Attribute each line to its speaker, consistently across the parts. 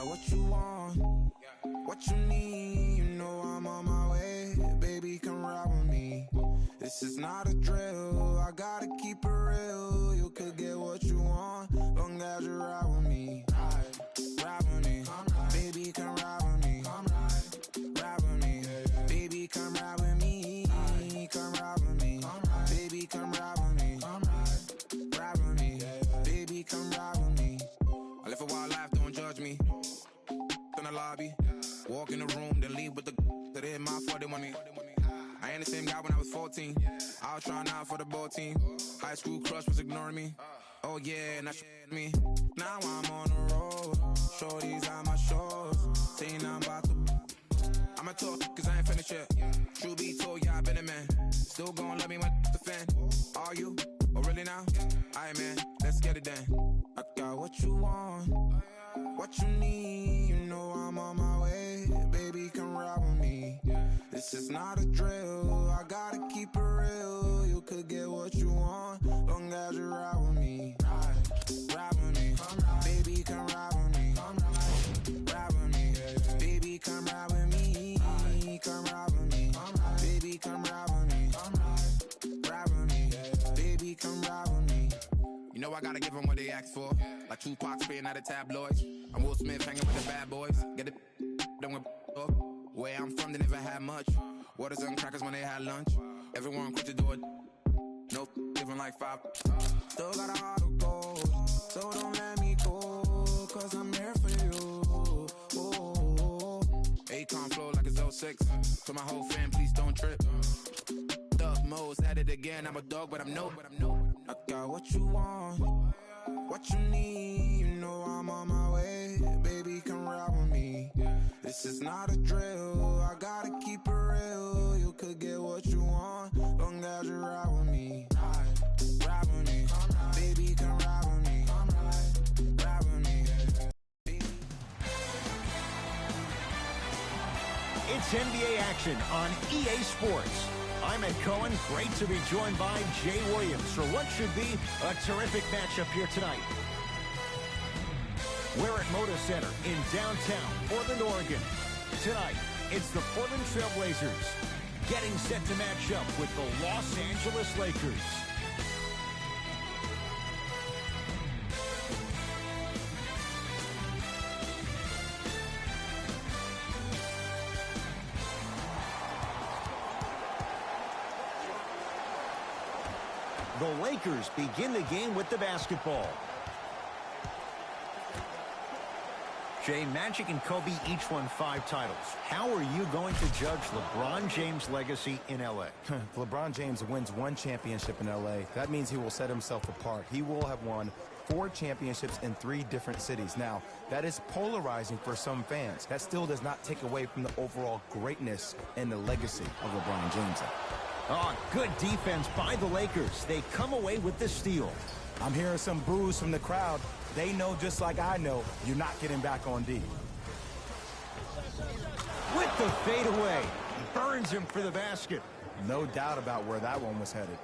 Speaker 1: got what you want, what you need. You know I'm on my way, baby, come ride with me. This is not a drill, I gotta keep it real. You could get what you want, long as you ride with me. Ride with me, baby, come ride with me. Ride with me, baby, come ride with me. Come ride with me, baby, come ride with me. Ride with me, baby, come ride with me. I live a wild life, don't judge me. In the lobby, walk in the room, then leave with the that hit my 40 money. I ain't the same guy when I was 14. I was trying out for the ball team. High school crush was ignoring me. Oh yeah, and that's me. Now I'm on the road. Shorties on my shows. Saying I'm about to. I'ma talk, cause I ain't finished yet. True be told, yeah, I been a man. Still gon' love me when the fan. Are you? Oh, really now? Aight, man, let's get it done. I got what you want, what you need. You know I'm on my way, baby, come ride with me. This is not a drill, I gotta keep it real. You could get what you want, long as you ride with me. Ride with me, baby, come ride with me. Ride with me, baby, come ride with me. Come ride with me, baby, come ride with me. Ride with me, baby, come ride with me. You know I gotta give them what they ask for. Like Tupac spitting out the tabloids. I'm Will Smith hanging with the bad boys. Get it done with up. Where I'm from, they never had much. Waters and crackers when they had lunch. Everyone quick to do it. Nope, living like 5. Still got a heart of gold, so don't let me go, cause I'm here for you. Akon flow like it's 06. To my whole fam, please don't trip. Thug modes at it again. I'm a dog, but I'm no. I got what you want, what you need. You know I'm on my way, baby, come ride with me. This is not a drill, I gotta keep it real. You could get what you want, long as you ride with me. Ride with me, baby, come ride with me. Ride with me, baby.
Speaker 2: It's NBA action on EA Sports. I'm Ed Cohen. Great to be joined by Jay Williams for what should be a terrific matchup here tonight. We're at Moda Center in downtown Portland, Oregon. Tonight, it's the Portland Trail Blazers getting set to match up with the Los Angeles Lakers. The Lakers begin the game with the basketball. Jay, Magic and Kobe each won 5 titles. How are you going to judge LeBron James' legacy in L.A.?
Speaker 3: If LeBron James wins 1 championship in L.A., that means he will set himself apart. He will have won 4 championships in 3 different cities. Now, that is polarizing for some fans. That still does not take away from the overall greatness and the legacy of LeBron James.
Speaker 2: Oh, good defense by the Lakers. They come away with the steal.
Speaker 3: I'm hearing some boos from the crowd. They know, just like I know, you're not getting back on D.
Speaker 2: With the fadeaway, burns him for the basket.
Speaker 3: No doubt about where that one was headed.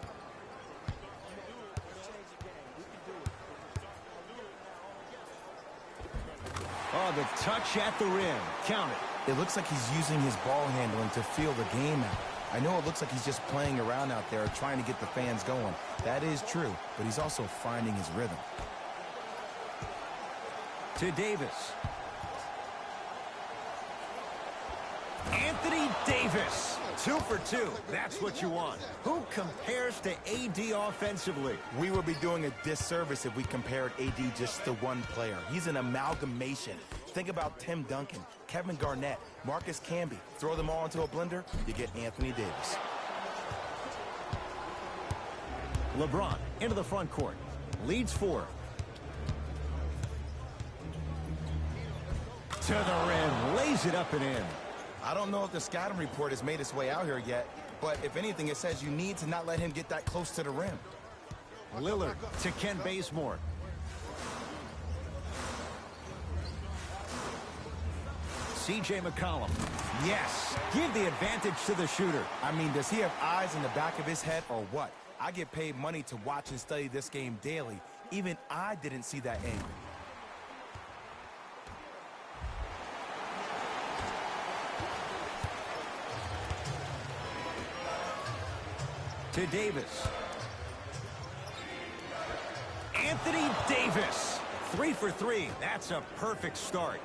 Speaker 2: Oh, the touch at the rim. Count it.
Speaker 3: It looks like he's using his ball handling to feel the game out. I know it looks like he's just playing around out there trying to get the fans going. That is true, but he's also finding his rhythm.
Speaker 2: To Davis. Anthony Davis. 2 for 2. That's what you want. Who compares to AD offensively?
Speaker 3: We would be doing a disservice if we compared AD just to one player. He's an amalgamation. Think about Tim Duncan, Kevin Garnett, Marcus Camby. Throw them all into a blender, you get Anthony Davis.
Speaker 2: LeBron into the front court. Leads 4. To the rim. Lays it up and in.
Speaker 3: I don't know if the scouting report has made its way out here yet, but if anything, it says you need to not let him get that close to the rim.
Speaker 2: Lillard to Ken Bazemore. C.J. McCollum. Yes, give the advantage to the shooter.
Speaker 3: I mean, does he have eyes in the back of his head or what? I get paid money to watch and study this game daily. Even I didn't see that angle.
Speaker 2: To Davis. Anthony Davis. 3 for 3. That's a perfect start.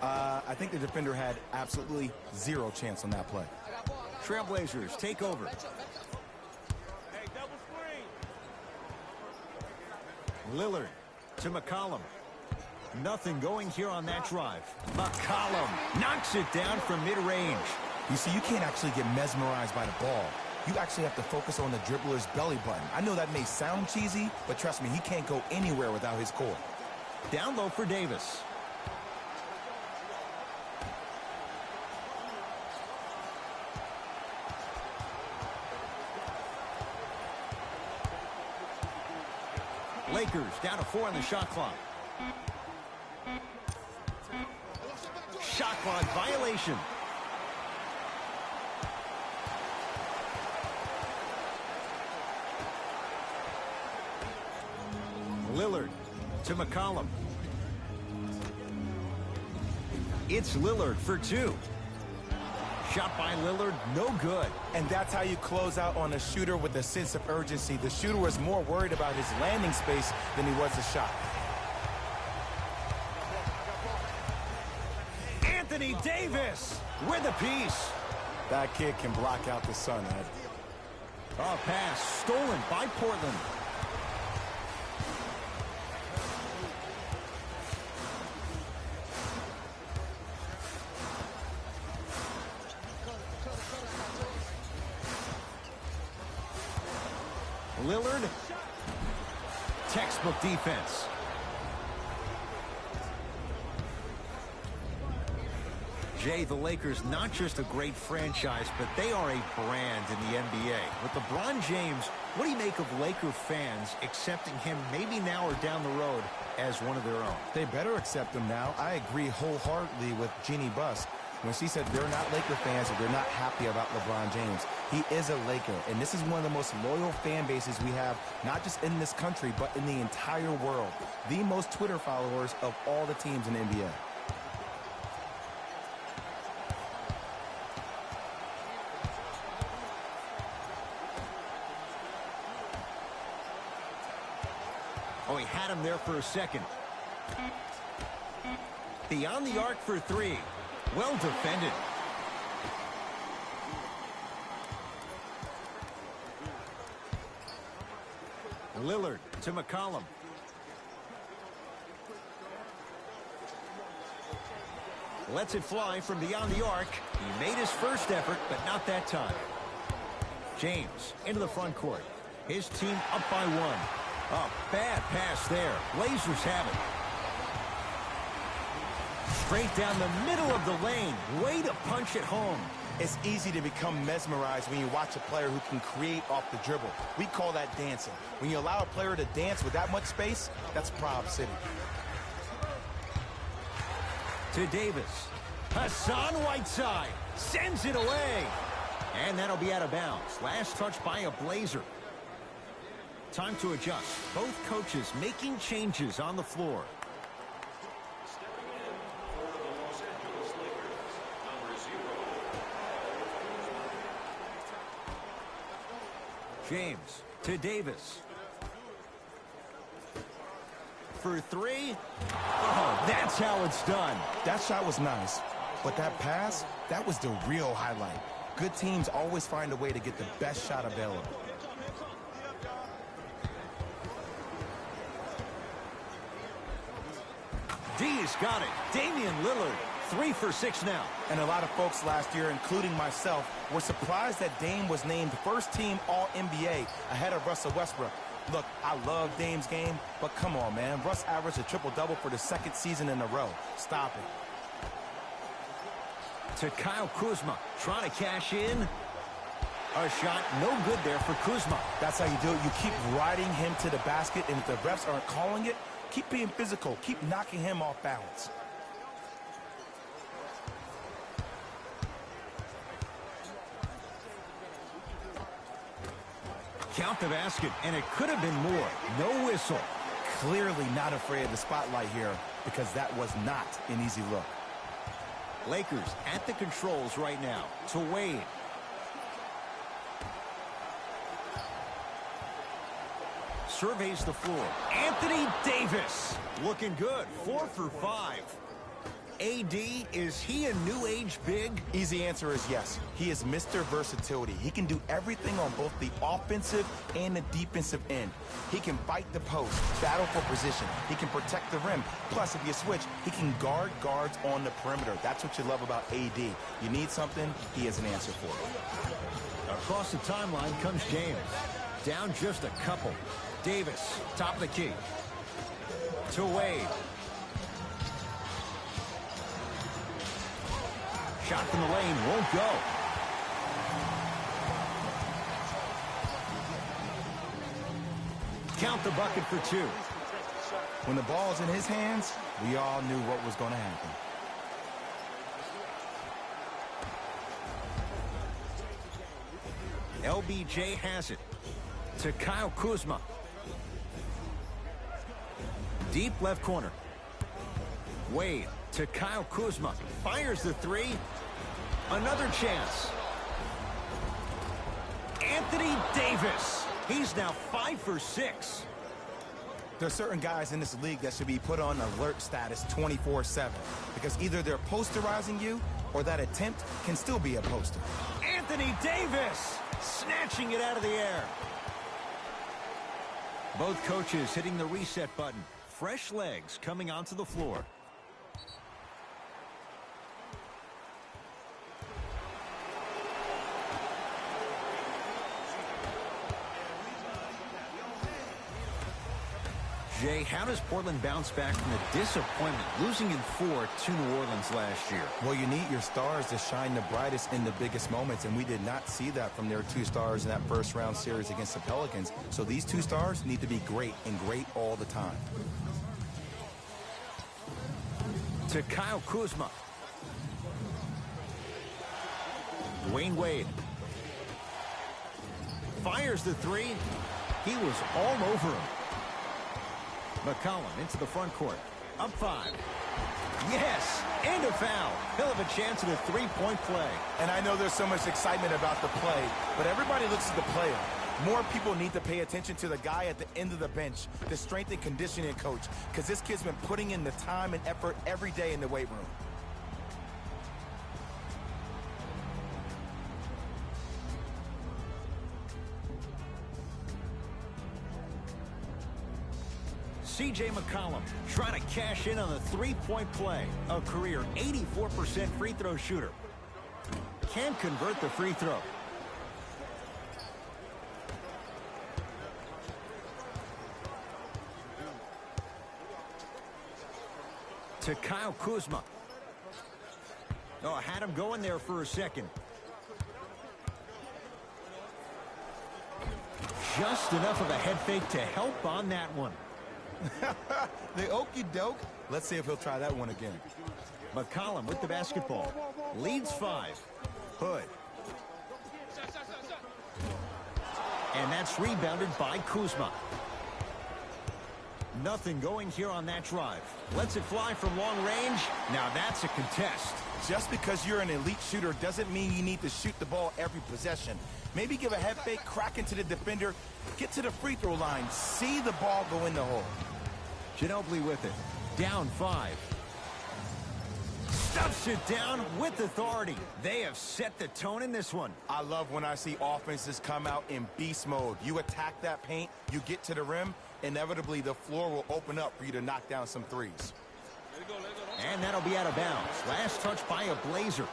Speaker 3: I think the defender had absolutely zero chance on that play.
Speaker 2: Trailblazers take over. Lillard to McCollum. Nothing going here on that drive. McCollum knocks it down from mid-range.
Speaker 3: You see, you can't actually get mesmerized by the ball. You actually have to focus on the dribbler's belly button. I know that may sound cheesy, but trust me, he can't go anywhere without his core.
Speaker 2: Down low for Davis. Lakers down to 4 on the shot clock. Shot clock violation. Lillard to McCollum. It's Lillard for 2. Shot by Lillard, no good.
Speaker 3: And that's how you close out on a shooter with a sense of urgency. The shooter was more worried about his landing space than he was the shot.
Speaker 2: Anthony Davis with a piece.
Speaker 3: That kid can block out the sun, Ed.
Speaker 2: A pass stolen by Portland. Lillard, textbook defense. Jay, the Lakers, not just a great franchise, but they are a brand in the NBA. With LeBron James, what do you make of Laker fans accepting him maybe now or down the road as one of their own?
Speaker 3: They better accept him now. I agree wholeheartedly with Jeannie Buss when she said they're not Laker fans or they're not happy about LeBron James. He is a Laker, and this is one of the most loyal fan bases we have, not just in this country, but in the entire world. The most Twitter followers of all the teams in the NBA.
Speaker 2: Oh, he had him there for a second. Beyond the arc for 3. Well defended. Lillard to McCollum. Lets it fly from beyond the arc. He made his first effort, but not that time. James into the front court. His team up by 1. A bad pass there. Blazers have it. Straight down the middle of the lane. Way to punch it home.
Speaker 3: It's easy to become mesmerized when you watch a player who can create off the dribble. We call that dancing. When you allow a player to dance with that much space, that's Prob City.
Speaker 2: To Davis. Hassan Whiteside sends it away. And that'll be out of bounds. Last touch by a Blazer. Time to adjust. Both coaches making changes on the floor. James to Davis. For 3. Oh, that's how it's done.
Speaker 3: That shot was nice, but that pass, that was the real highlight. Good teams always find a way to get the best shot available.
Speaker 2: D's got it. Damian Lillard, 3 for 6 now.
Speaker 3: And a lot of folks last year, including myself, were surprised that Dame was named first team All-NBA ahead of Russell Westbrook. Look, I love Dame's game, but come on, man. Russ averaged a triple-double for the 2nd season in a row. Stop it.
Speaker 2: To Kyle Kuzma, trying to cash in. A shot no good there for Kuzma.
Speaker 3: That's how you do it. You keep riding him to the basket, and if the refs aren't calling it, keep being physical. Keep knocking him off balance.
Speaker 2: Count the basket, and it could have been more. No whistle.
Speaker 3: Clearly not afraid of the spotlight here because that was not an easy look.
Speaker 2: Lakers at the controls right now to Wade. surveys the floor. Anthony Davis looking good. 4 for 5. AD, is he a new age big?
Speaker 3: Easy answer is yes. He is Mr. Versatility. He can do everything on both the offensive and the defensive end. He can fight the post, battle for position. He can protect the rim. Plus, if you switch, he can guard guards on the perimeter. That's what you love about AD. You need something, he has an answer for it.
Speaker 2: Across the timeline comes James. Down just a couple. Davis, top of the key. To Wade. Shot from the lane won't go. Count the bucket for 2.
Speaker 3: When the ball's in his hands, we all knew what was going to happen.
Speaker 2: LBJ has it to Kyle Kuzma. Deep left corner. Wade to Kyle Kuzma. Fires the 3. Another chance. Anthony Davis. He's now 5 for 6.
Speaker 3: There's certain guys in this league that should be put on alert status 24/7 because either they're posterizing you or that attempt can still be a poster.
Speaker 2: Anthony Davis snatching it out of the air. Both coaches hitting the reset button. Fresh legs coming onto the floor. Jay, how does Portland bounce back from the disappointment losing in 4 to New Orleans last year?
Speaker 3: Well, you need your stars to shine the brightest in the biggest moments, and we did not see that from their 2 stars in that first round series against the Pelicans. So these 2 stars need to be great and great all the time.
Speaker 2: To Kyle Kuzma. Dwayne Wade. Fires the 3. He was all over him. McCollum into the front court. Up 5. Yes! And a foul. He'll have a chance at a 3-point play.
Speaker 3: And I know there's so much excitement about the play, but everybody looks at the player. More people need to pay attention to the guy at the end of the bench, the strength and conditioning coach, because this kid's been putting in the time and effort every day in the weight room.
Speaker 2: C.J. McCollum trying to cash in on the 3-point play. A career 84% free throw shooter. Can't convert the free throw. To Kyle Kuzma. Oh, had him going there for a second. Just enough of a head fake to help on that one.
Speaker 3: The okey doke. Let's see if he'll try that one again.
Speaker 2: McCollum with the basketball. Leads 5. Hood. And that's rebounded by Kuzma. Nothing going here on that drive. Lets it fly from long range. Now that's a contest.
Speaker 3: Just because you're an elite shooter doesn't mean you need to shoot the ball every possession. Maybe give a head fake, crack into the defender, get to the free throw line, see the ball go in the hole.
Speaker 2: Ginobili with it. Down 5. Stuffs it down with authority. They have set the tone in this one.
Speaker 3: I love when I see offenses come out in beast mode. You attack that paint, you get to the rim, inevitably the floor will open up for you to knock down some threes.
Speaker 2: And that'll be out of bounds. Last touch by a Blazer.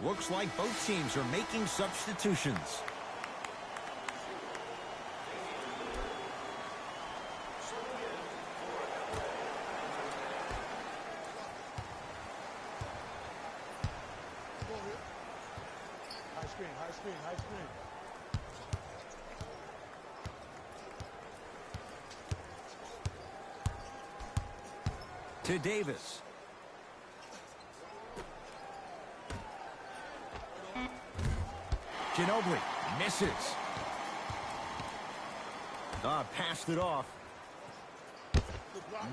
Speaker 2: Looks like both teams are making substitutions.
Speaker 4: High screen.
Speaker 2: To Davis. Ginobili misses. Passed it off.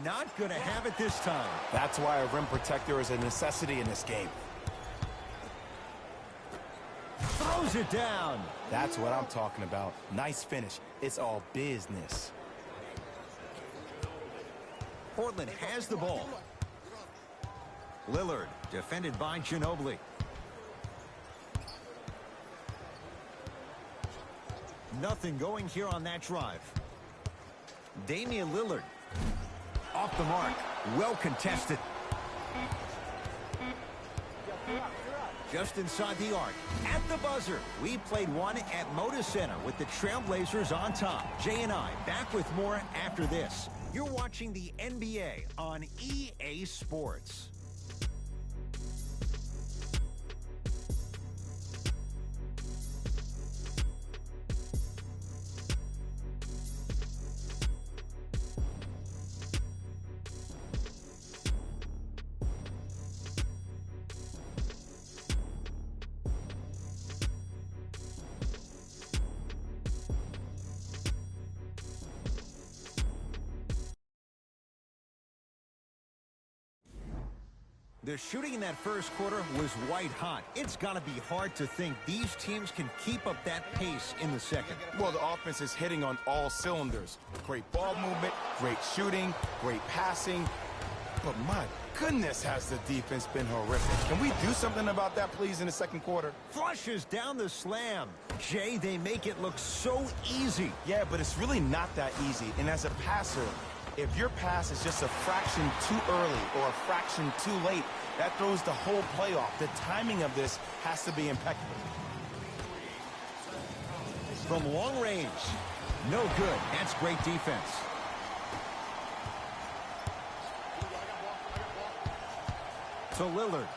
Speaker 2: Not going to have it this time.
Speaker 3: That's why a rim protector is a necessity in this game.
Speaker 2: Throws throws it down.
Speaker 3: That's what I'm talking about. Nice finish. It's all business.
Speaker 2: Portland has the ball. Lillard, defended by Ginobili. Nothing going here on that drive. Damian Lillard. Off the mark. Well contested. Just inside the arc. At the buzzer. We played one at Moda Center with the Trailblazers on top. Jay and I back with more after this. You're watching the NBA on EA Sports. The shooting in that first quarter was white hot. It's got to be hard to think these teams can keep up that pace in the second.
Speaker 3: Well, the offense is hitting on all cylinders. Great ball movement, great shooting, great passing. But my goodness, has the defense been horrific. Can we do something about that, please, in the second quarter?
Speaker 2: Flushes down the slam. Jay, they make it look so easy.
Speaker 3: Yeah, but it's really not that easy. And as a passer, if your pass is just a fraction too early or a fraction too late, that throws the whole play off. The timing of this has to be impeccable.
Speaker 2: From long range, no good. That's great defense. To Lillard.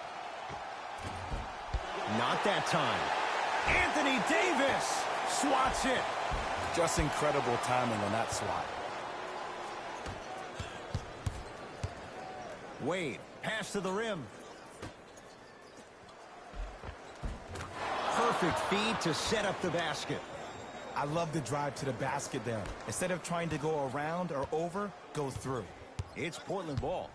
Speaker 2: Not that time. Anthony Davis swats it.
Speaker 3: Just incredible timing on that swat.
Speaker 2: Wade, pass to the rim. Perfect feed to set up the basket.
Speaker 3: I love the drive to the basket there. Instead of trying to go around or over, go through.
Speaker 2: It's Portland ball.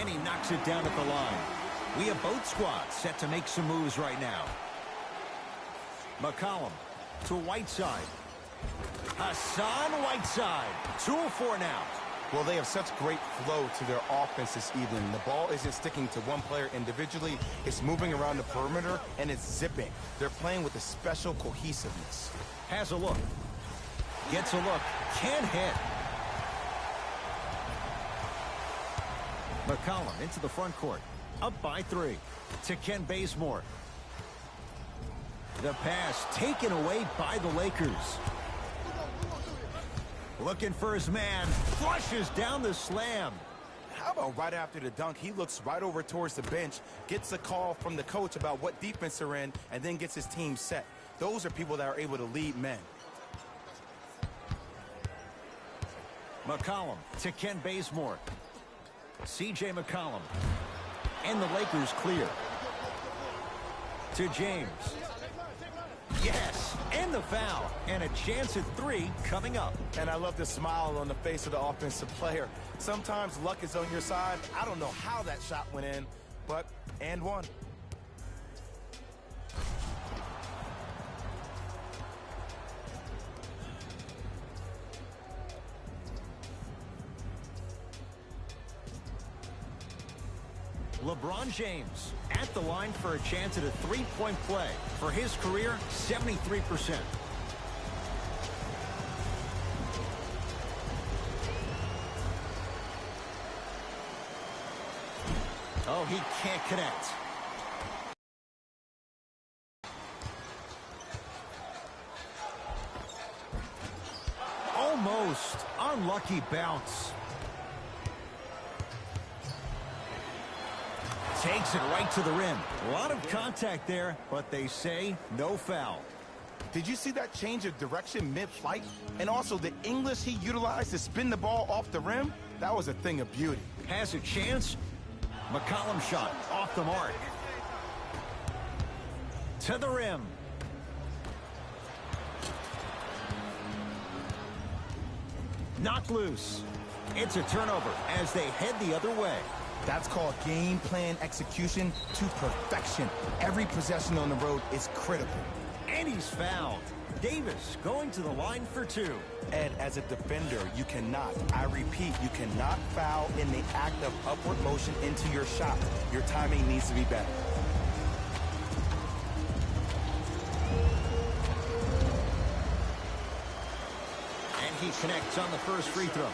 Speaker 2: And he knocks it down at the line. We have both squads set to make some moves right now. McCollum to Whiteside. Hassan Whiteside. 2-4 now.
Speaker 3: Well, they have such great flow to their offense this evening. The ball isn't sticking to one player individually. It's moving around the perimeter, and it's zipping. They're playing with a special cohesiveness.
Speaker 2: Has a look. Gets a look. Can't hit. McCollum into the front court. Up by 3. To Ken Bazemore. The pass taken away by the Lakers. Looking for his man. Flushes down the slam.
Speaker 3: How about right after the dunk, he looks right over towards the bench, gets a call from the coach about what defense they're in, and then gets his team set. Those are people that are able to lead men.
Speaker 2: McCollum to Ken Bazemore. C.J. McCollum. And the Lakers clear. To James. Yes, and the foul. And a chance at 3 coming up.
Speaker 3: And I love the smile on the face of the offensive player. Sometimes luck is on your side. I don't know how that shot went in, but and one.
Speaker 2: LeBron James at the line for a chance at a three-point play. For his career, 73%. Oh, he can't connect. Almost. Unlucky bounce. Takes it right to the rim. A lot of contact there, but they say no foul.
Speaker 3: Did you see that change of direction mid-flight? And also the English he utilized to spin the ball off the rim? That was a thing of beauty.
Speaker 2: Has a chance. McCollum shot off the mark. To the rim. Knocked loose. It's a turnover as they head the other way.
Speaker 3: That's called game plan execution to perfection. Every possession on the road is critical.
Speaker 2: And he's fouled. Davis going to the line for two.
Speaker 3: Ed, as a defender, you cannot, I repeat, you cannot foul in the act of upward motion into your shot. Your timing needs to be better.
Speaker 2: And he connects on the first free throw.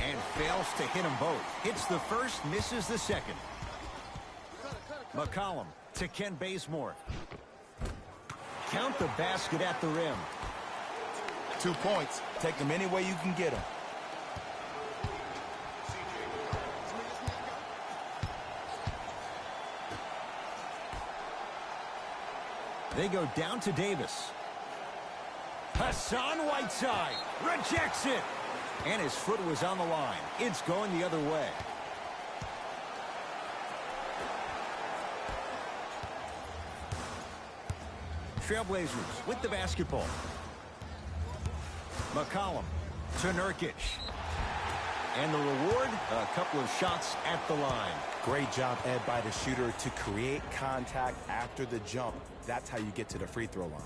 Speaker 2: And fails to hit them both. Hits the first, misses the second. McCollum to Ken Bazemore. Count the basket at the rim.
Speaker 3: 2 points. Take them any way you can get them.
Speaker 2: They go down to Davis. Hassan Whiteside rejects it. And his foot was on the line. It's going the other way. Trailblazers with the basketball. McCollum to Nurkic. And the reward, a couple of shots at the line.
Speaker 3: Great job, Ed, by the shooter to create contact after the jump. That's how you get to the free throw line.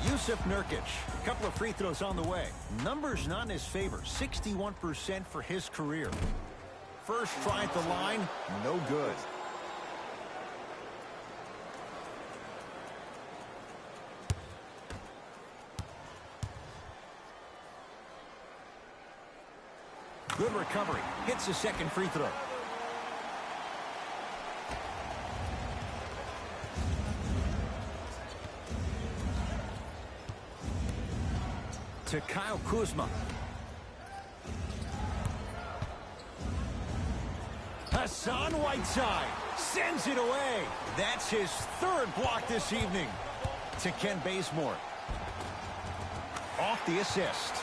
Speaker 2: Yusuf Nurkic, a couple of free throws on the way. Numbers not in his favor, 61% for his career. First try at the line, no good. Good recovery, hits the second free throw. To Kyle Kuzma. Hassan Whiteside sends it away. That's his third block this evening. To Ken Bazemore. Off the assist.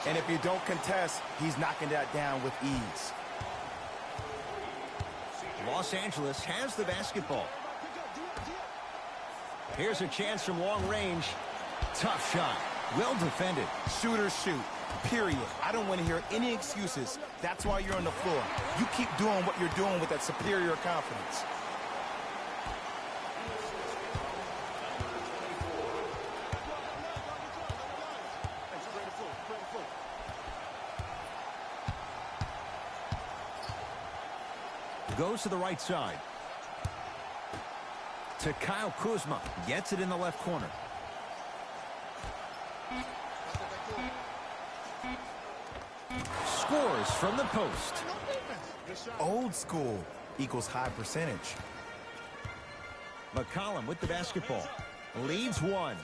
Speaker 3: And if you don't contest, he's knocking that down with ease.
Speaker 2: Los Angeles has the basketball. Here's a chance from long range. Tough shot. Well defended.
Speaker 3: Shooters shoot, period. I don't want to hear any excuses. That's why you're on the floor. You keep doing what you're doing with that superior confidence.
Speaker 2: Goes to the right side. To Kyle Kuzma. Gets it in the left corner. Scores from the post.
Speaker 3: Old school equals high percentage.
Speaker 2: McCollum with the basketball. Leads one.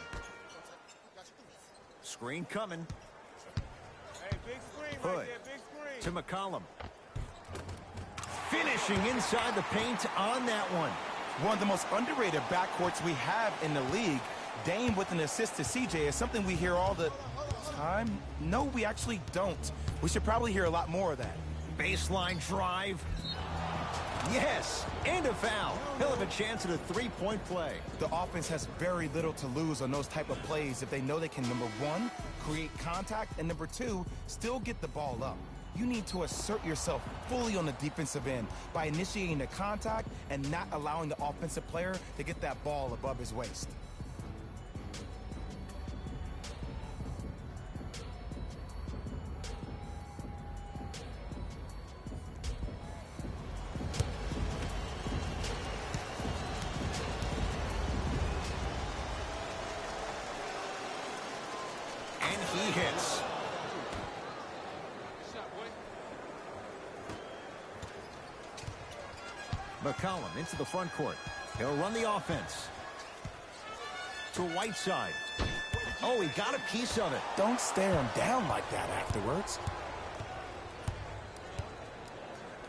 Speaker 2: Screen coming. Hood to McCollum. Finishing inside the paint on that one.
Speaker 3: One of the most underrated backcourts we have in the league. Dame with an assist to CJ is something we hear all the time. No, we actually don't. We should probably hear a lot more of that.
Speaker 2: Baseline drive. Yes, and a foul. He'll have a chance at a three-point play.
Speaker 3: The offense has very little to lose on those type of plays if they know they can, number one, create contact, and number two, still get the ball up. You need to assert yourself fully on the defensive end by initiating the contact and not allowing the offensive player to get that ball above his waist.
Speaker 2: And he hits. McCollum into the front court. He'll run the offense. To Whiteside. Oh, he got a piece of it.
Speaker 3: Don't stare him down like that afterwards.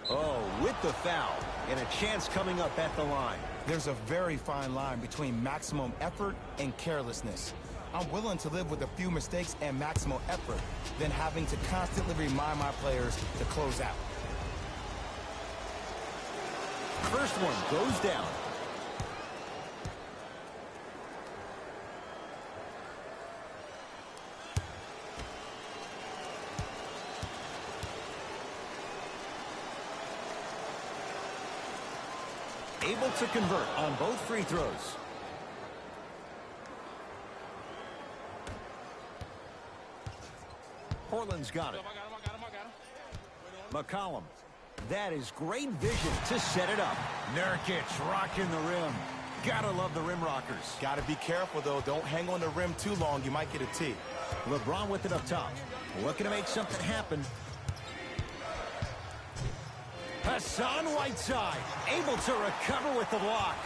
Speaker 2: Oh, with the foul. And a chance coming up at the line.
Speaker 3: There's a very fine line between maximum effort and carelessness. I'm willing to live with a few mistakes and maximum effort than having to constantly remind my players to close out.
Speaker 2: First one goes down. Able to convert on both free throws. Portland's got it. McCollum. That is great vision to set it up. Nurkic rocking the rim. Gotta love the rim rockers.
Speaker 3: Gotta be careful, though. Don't hang on the rim too long. You might get a tee.
Speaker 2: LeBron with it up top. Looking to make something happen. Hassan Whiteside able to recover with the block.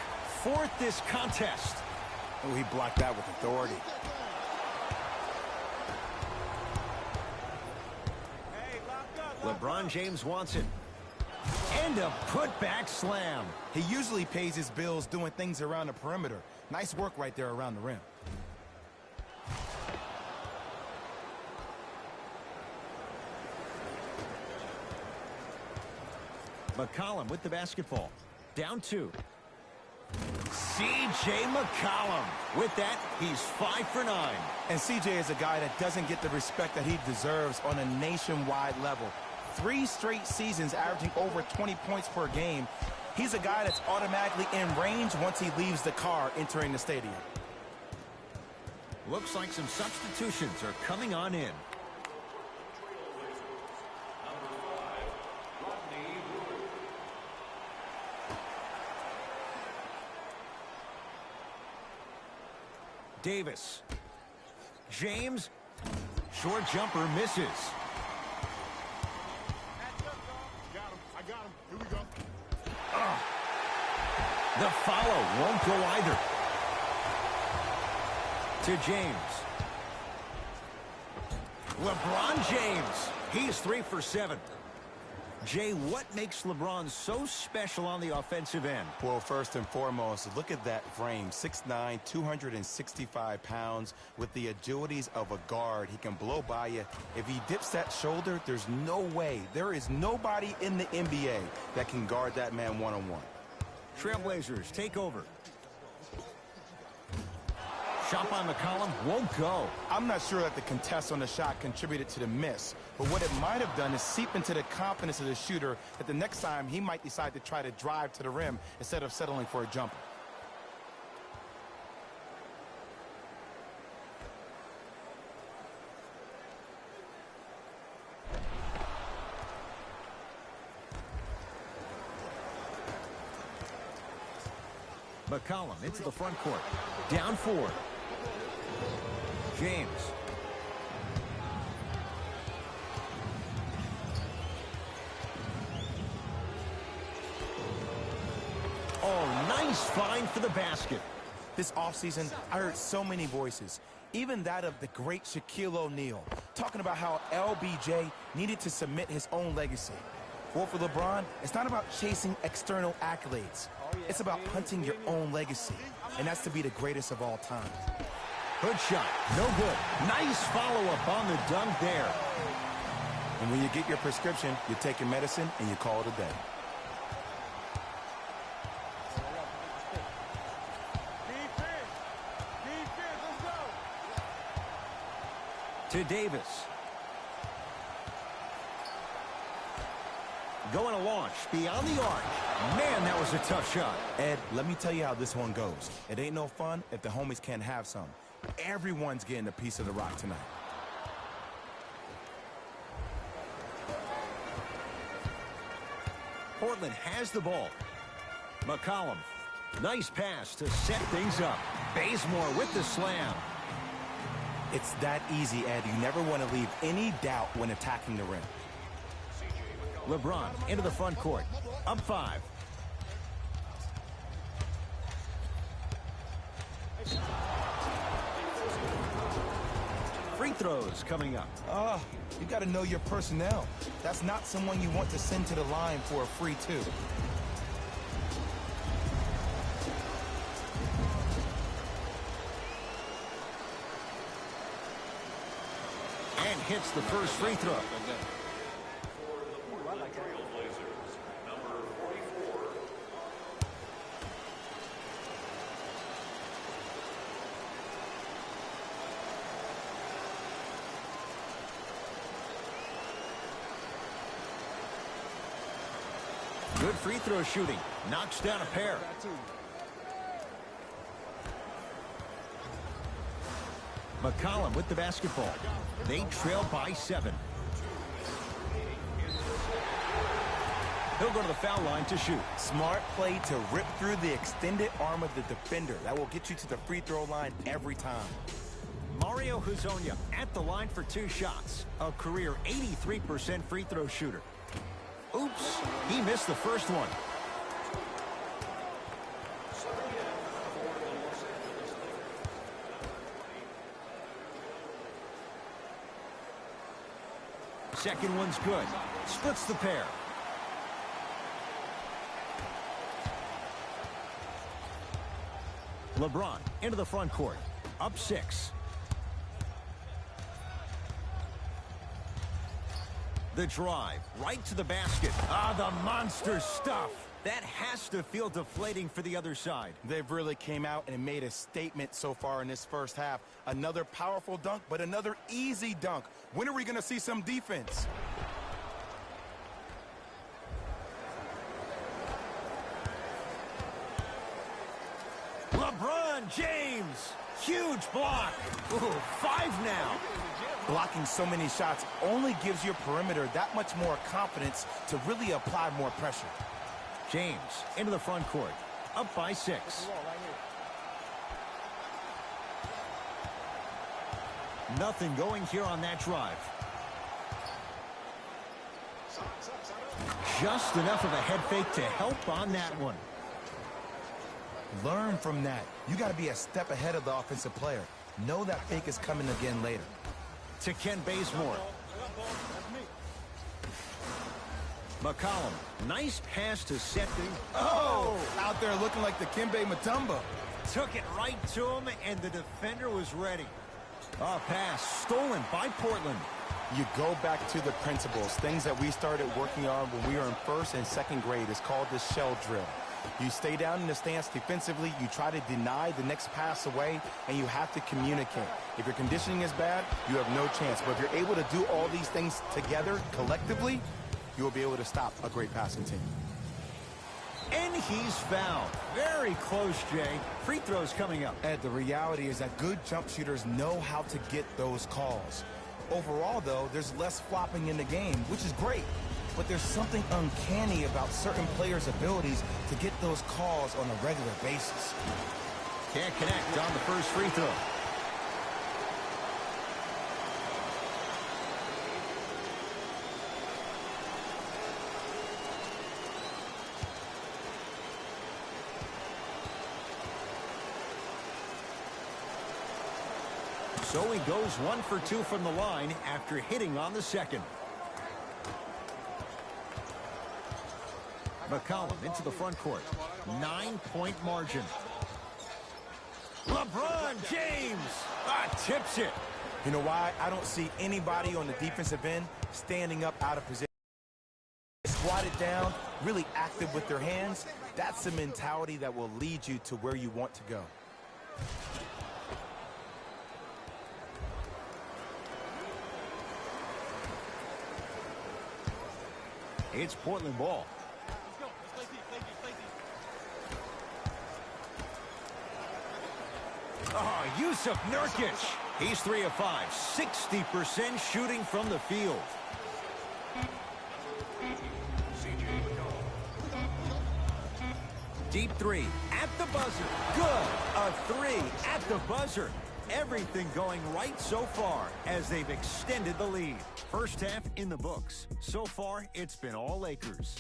Speaker 2: Fourth this contest.
Speaker 3: Oh, he blocked that with authority.
Speaker 2: LeBron James wants it. And a putback slam.
Speaker 3: He usually pays his bills doing things around the perimeter. Nice work right there around the rim.
Speaker 2: McCollum with the basketball. Down 2. C.J. McCollum. With that, he's 5 for 9.
Speaker 3: And C.J. is a guy that doesn't get the respect that he deserves on a nationwide level. 3 straight seasons averaging over 20 points per game. He's a guy that's automatically in range once he leaves the car entering the stadium.
Speaker 2: Looks like some substitutions are coming on in. Davis. James. Short jumper misses.
Speaker 4: I got him. Here we go.
Speaker 2: The follow won't go either. To James. LeBron James. He's 3 for 7. Jay, what makes LeBron so special on the offensive end?
Speaker 3: Well, first and foremost, look at that frame. 6'9", 265 pounds with the agilities of a guard. He can blow by you. If he dips that shoulder, there's no way. There is nobody in the NBA that can guard that man one-on-one.
Speaker 2: Trailblazers take over. Shot by McCollum won't go.
Speaker 3: I'm not sure that the contest on the shot contributed to the miss, but what it might have done is seep into the confidence of the shooter that the next time he might decide to try to drive to the rim instead of settling for a jumper.
Speaker 2: McCollum into the front court. Down 4. James. Oh, nice find for the basket.
Speaker 3: This offseason, I heard so many voices, even that of the great Shaquille O'Neal, talking about how LBJ needed to submit his own legacy. Well, for LeBron, it's not about chasing external accolades. It's about hunting your own legacy, and that's to be the greatest of all time.
Speaker 2: Good shot. No good. Nice follow-up on the dunk there.
Speaker 3: And when you get your prescription, you take your medicine, and you call it a day.
Speaker 2: To Davis. Going to launch beyond the arc. Man, that was a tough shot.
Speaker 3: Ed, let me tell you how this one goes. It ain't no fun if the homies can't have some. Everyone's getting a piece of the rock tonight.
Speaker 2: Portland has the ball. McCollum. Nice pass to set things up. Bazemore with the slam.
Speaker 3: It's that easy, Ed. You never want to leave any doubt when attacking the rim.
Speaker 2: LeBron into the front court. Up 5. throws coming up.
Speaker 3: You got to know your personnel. That's not someone you want to send to the line for a free two.
Speaker 2: And hits the first free throw. Good free throw shooting. Knocks down a pair. McCollum with the basketball. They trail by 7. He'll go to the foul line to shoot.
Speaker 3: Smart play to rip through the extended arm of the defender. That will get you to the free throw line every time.
Speaker 2: Mario Hezonja at the line for 2 shots. A career 83% free throw shooter. Oops, he missed the first one. Second one's good. Splits the pair. LeBron into the front court. Up 6. The drive, right to the basket. The monster stuff. That has to feel deflating for the other side.
Speaker 3: They've really came out and made a statement so far in this first half. Another powerful dunk, but another easy dunk. When are we going to see some defense?
Speaker 2: LeBron James. Huge block. Ooh, 5 now.
Speaker 3: Blocking so many shots only gives your perimeter that much more confidence to really apply more pressure.
Speaker 2: James into the front court. Up by 6. Nothing going here on that drive. Just enough of a head fake to help on that one.
Speaker 3: Learn from that. You got to be a step ahead of the offensive player. Know that fake is coming again later.
Speaker 2: To Ken Bazemore. McCollum. Nice pass to set things.
Speaker 3: Oh! Out there looking like the Kimbe Mutombo.
Speaker 2: Took it right to him, and the defender was ready. Pass stolen by Portland.
Speaker 3: You go back to the principles. Things that we started working on when we were in 1st and 2nd grade is called the shell drill. You stay down in the stance defensively, you try to deny the next pass away, and you have to communicate. If your conditioning is bad, you have no chance. But if you're able to do all these things together, collectively, you will be able to stop a great passing team.
Speaker 2: And he's fouled. Very close, Jay. Free throws coming up.
Speaker 3: Ed, the reality is that good jump shooters know how to get those calls. Overall, though, there's less flopping in the game, which is great. But there's something uncanny about certain players' abilities to get those calls on a regular basis.
Speaker 2: Can't connect on the first free throw. So he goes 1 for 2 from the line after hitting on the second. McCollum into the front court. 9-point margin. LeBron James tips it.
Speaker 3: You know why? I don't see anybody on the defensive end standing up out of position. Squatted down, really active with their hands. That's the mentality that will lead you to where you want to go.
Speaker 2: It's Portland ball. Yusuf Nurkic. He's 3 of 5. 60% shooting from the field. Deep 3 at the buzzer. Good. A 3 at the buzzer. Everything going right so far as they've extended the lead. First half in the books. So far, it's been all Lakers.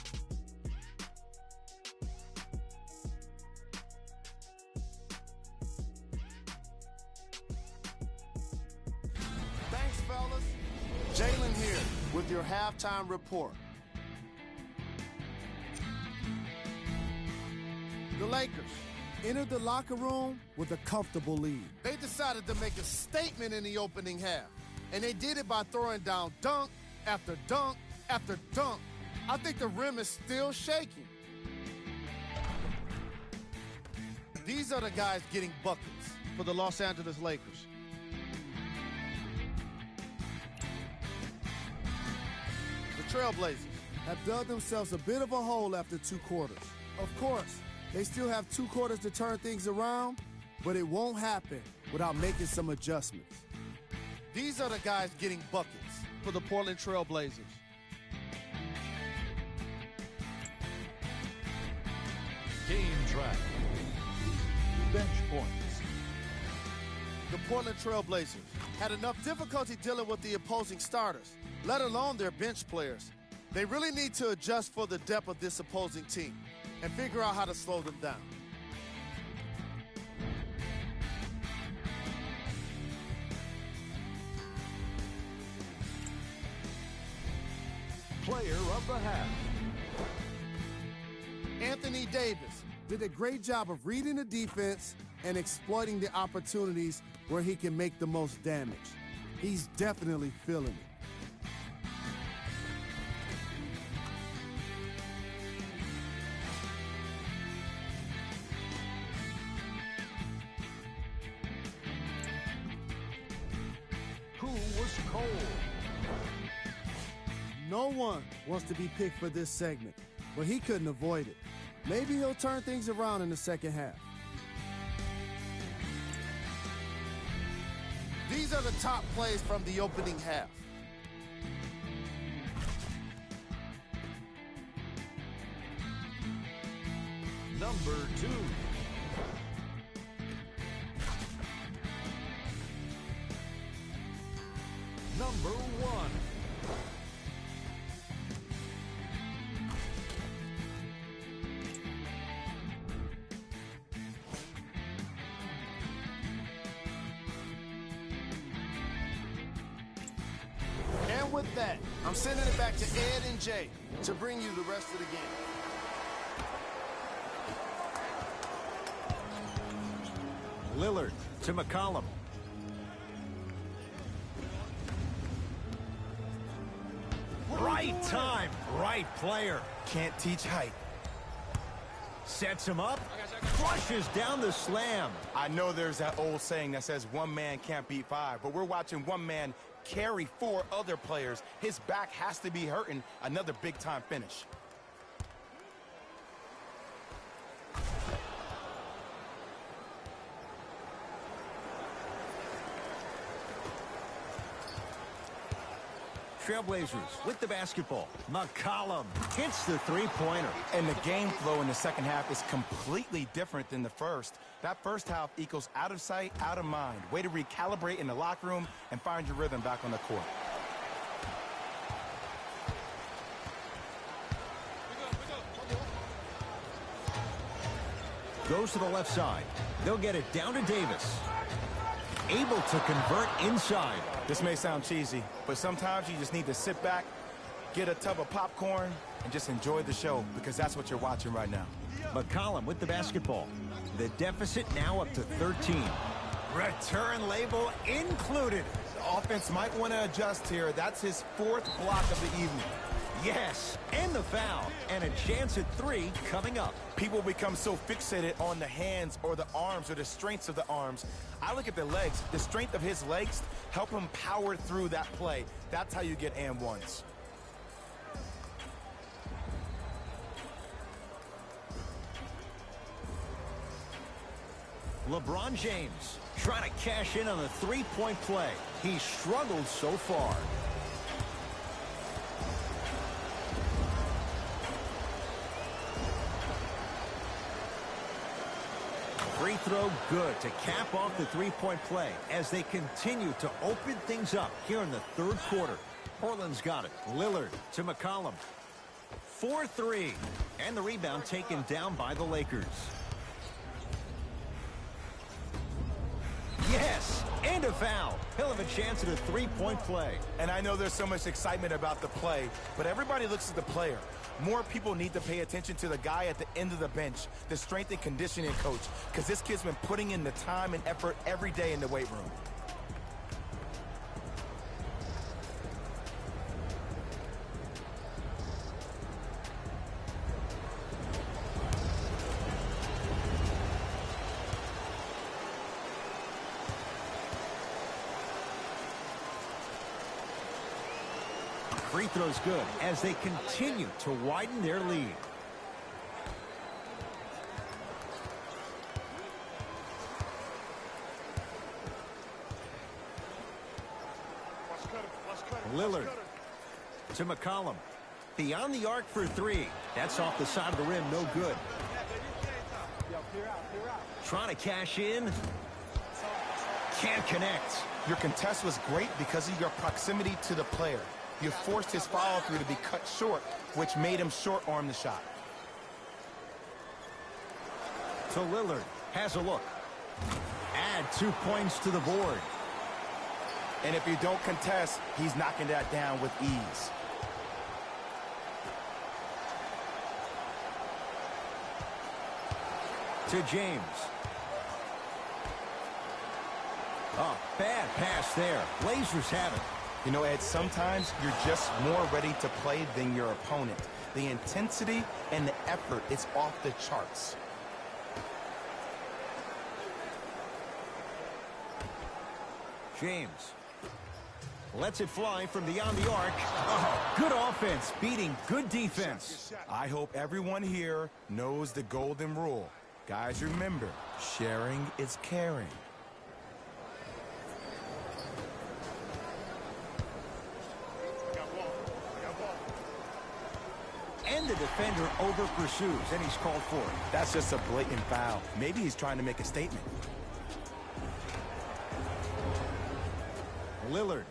Speaker 3: Thanks
Speaker 5: Jalen here with your halftime report. The Lakers entered the locker room with a comfortable lead. They decided to make a statement in the opening half, and they did it by throwing down dunk after dunk after dunk. I think the rim is still shaking. These are the guys getting buckets for the Los Angeles Lakers. The Trailblazers have dug themselves a bit of a hole after 2 quarters. Of course, they still have 2 quarters to turn things around, but it won't happen without making some adjustments. These are the guys getting buckets for the Portland Trailblazers.
Speaker 6: Game track. Bench points.
Speaker 5: The Portland Trailblazers had enough difficulty dealing with the opposing starters, let alone their bench players. They really need to adjust for the depth of this opposing team and figure out how to slow them down.
Speaker 6: Player of the half.
Speaker 5: Anthony Davis did a great job of reading the defense and exploiting the opportunities where he can make the most damage. He's definitely feeling it.
Speaker 6: Who was cold?
Speaker 5: No one wants to be picked for this segment, but he couldn't avoid it. Maybe he'll turn things around in the second half. These are the top plays from the opening half.
Speaker 6: Number 2. Number 1.
Speaker 5: And with that, I'm sending it back to Ed and Jay to bring you the rest of the game.
Speaker 2: Lillard to McCollum. Right time, right player.
Speaker 3: Can't teach height.
Speaker 2: Sets him up, flushes down the slam.
Speaker 3: I know there's that old saying that says one man can't beat 5, but we're watching one man carry 4 other players. His back has to be hurting. Another big-time finish.
Speaker 2: Trailblazers with the basketball. McCollum hits the three-pointer.
Speaker 3: And the game flow in the second half is completely different than the first. That first half equals out of sight, out of mind. Way to recalibrate in the locker room and find your rhythm back on the court.
Speaker 2: Goes to the left side. They'll get it down to Davis. Able to convert inside.
Speaker 3: This may sound cheesy, but sometimes you just need to sit back, get a tub of popcorn, and just enjoy the show, because that's what you're watching right now.
Speaker 2: McCollum with the basketball. The deficit now up to 13. Return label included.
Speaker 3: The offense might want to adjust here. That's his 4th block of the evening.
Speaker 2: Yes, and the foul. And a chance at 3 coming up.
Speaker 3: People become so fixated on the hands or the arms or the strengths of the arms. I look at the legs. The strength of his legs help him power through that play. That's how you get and ones.
Speaker 2: LeBron James trying to cash in on the three-point play. He struggled so far. Free throw good to cap off the three-point play as they continue to open things up here in the third quarter. Portland's got it. Lillard to McCollum. 4-3. And the rebound taken down by the Lakers. Yes, and a foul. He'll have a chance at a three-point play.
Speaker 3: And I know there's so much excitement about the play, but everybody looks at the player. More people need to pay attention to the guy at the end of the bench, the strength and conditioning coach, because this kid's been putting in the time and effort every day in the weight room.
Speaker 2: Free throw's good as they continue to widen their lead. Lillard to McCollum. Beyond the arc for three. That's off the side of the rim, no good. Trying to cash in. Can't connect.
Speaker 3: Your contest was great because of your proximity to the player. You forced his follow-through to be cut short, which made him short-arm the shot.
Speaker 2: So Lillard has a look. Add 2 points to the board.
Speaker 3: And if you don't contest, he's knocking that down with ease.
Speaker 2: To James. Oh, bad pass there. Blazers have it.
Speaker 3: You know, Ed, sometimes you're just more ready to play than your opponent. The intensity and the effort is off the charts.
Speaker 2: James lets it fly from beyond the arc. Oh, good offense beating good defense.
Speaker 3: I hope everyone here knows the golden rule. Guys, remember, sharing is caring.
Speaker 2: And the defender over pursues, and he's called for it.
Speaker 3: That's just a blatant foul. Maybe he's trying to make a statement.
Speaker 2: Lillard.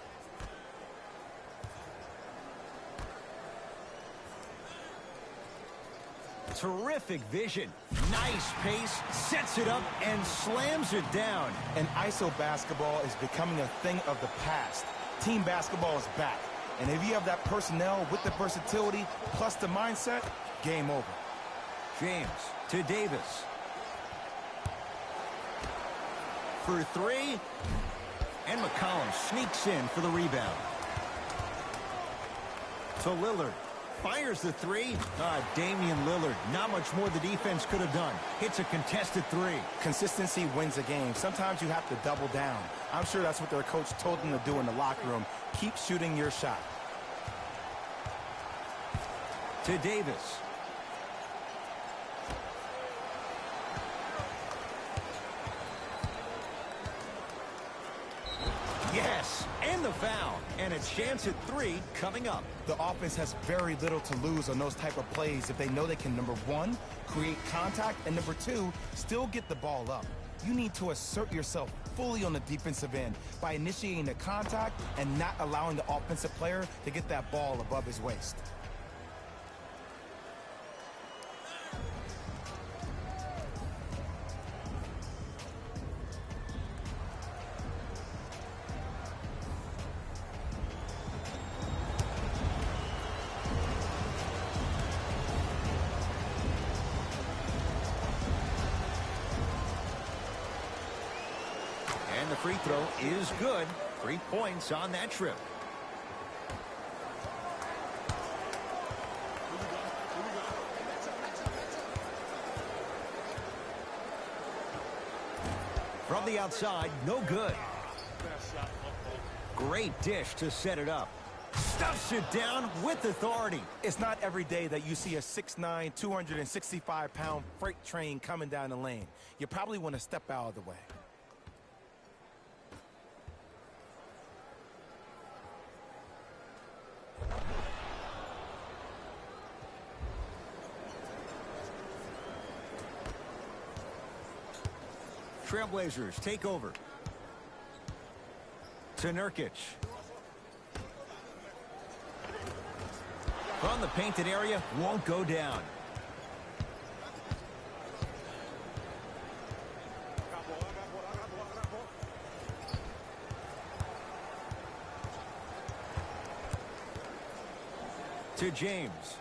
Speaker 2: Terrific vision. Nice pace. Sets it up and slams it down.
Speaker 3: And ISO basketball is becoming a thing of the past. Team basketball is back. And if you have that personnel with the versatility plus the mindset, game over.
Speaker 2: James to Davis. For three. And McCollum sneaks in for the rebound. To Lillard. Fires the three. Damian Lillard. Not much more the defense could have done. Hits a contested three.
Speaker 3: Consistency wins a game. Sometimes you have to double down. I'm sure that's what their coach told them to do in the locker room. Keep shooting your shot.
Speaker 2: To Davis. Yes, and the foul. And a chance at three coming up.
Speaker 3: The offense has very little to lose on those type of plays if they know they can, number one, create contact, and number two, still get the ball up. You need to assert yourself fully on the defensive end by initiating the contact and not allowing the offensive player to get that ball above his waist.
Speaker 2: And the free throw is good. 3 points on that trip. From the outside, no good. Great dish to set it up. Stuffs it down with authority.
Speaker 3: It's not every day that you see a 6'9", 265-pound freight train coming down the lane. You probably want to step out of the way.
Speaker 2: Trailblazers take over. To Nurkic. From the painted area, won't go down. to James.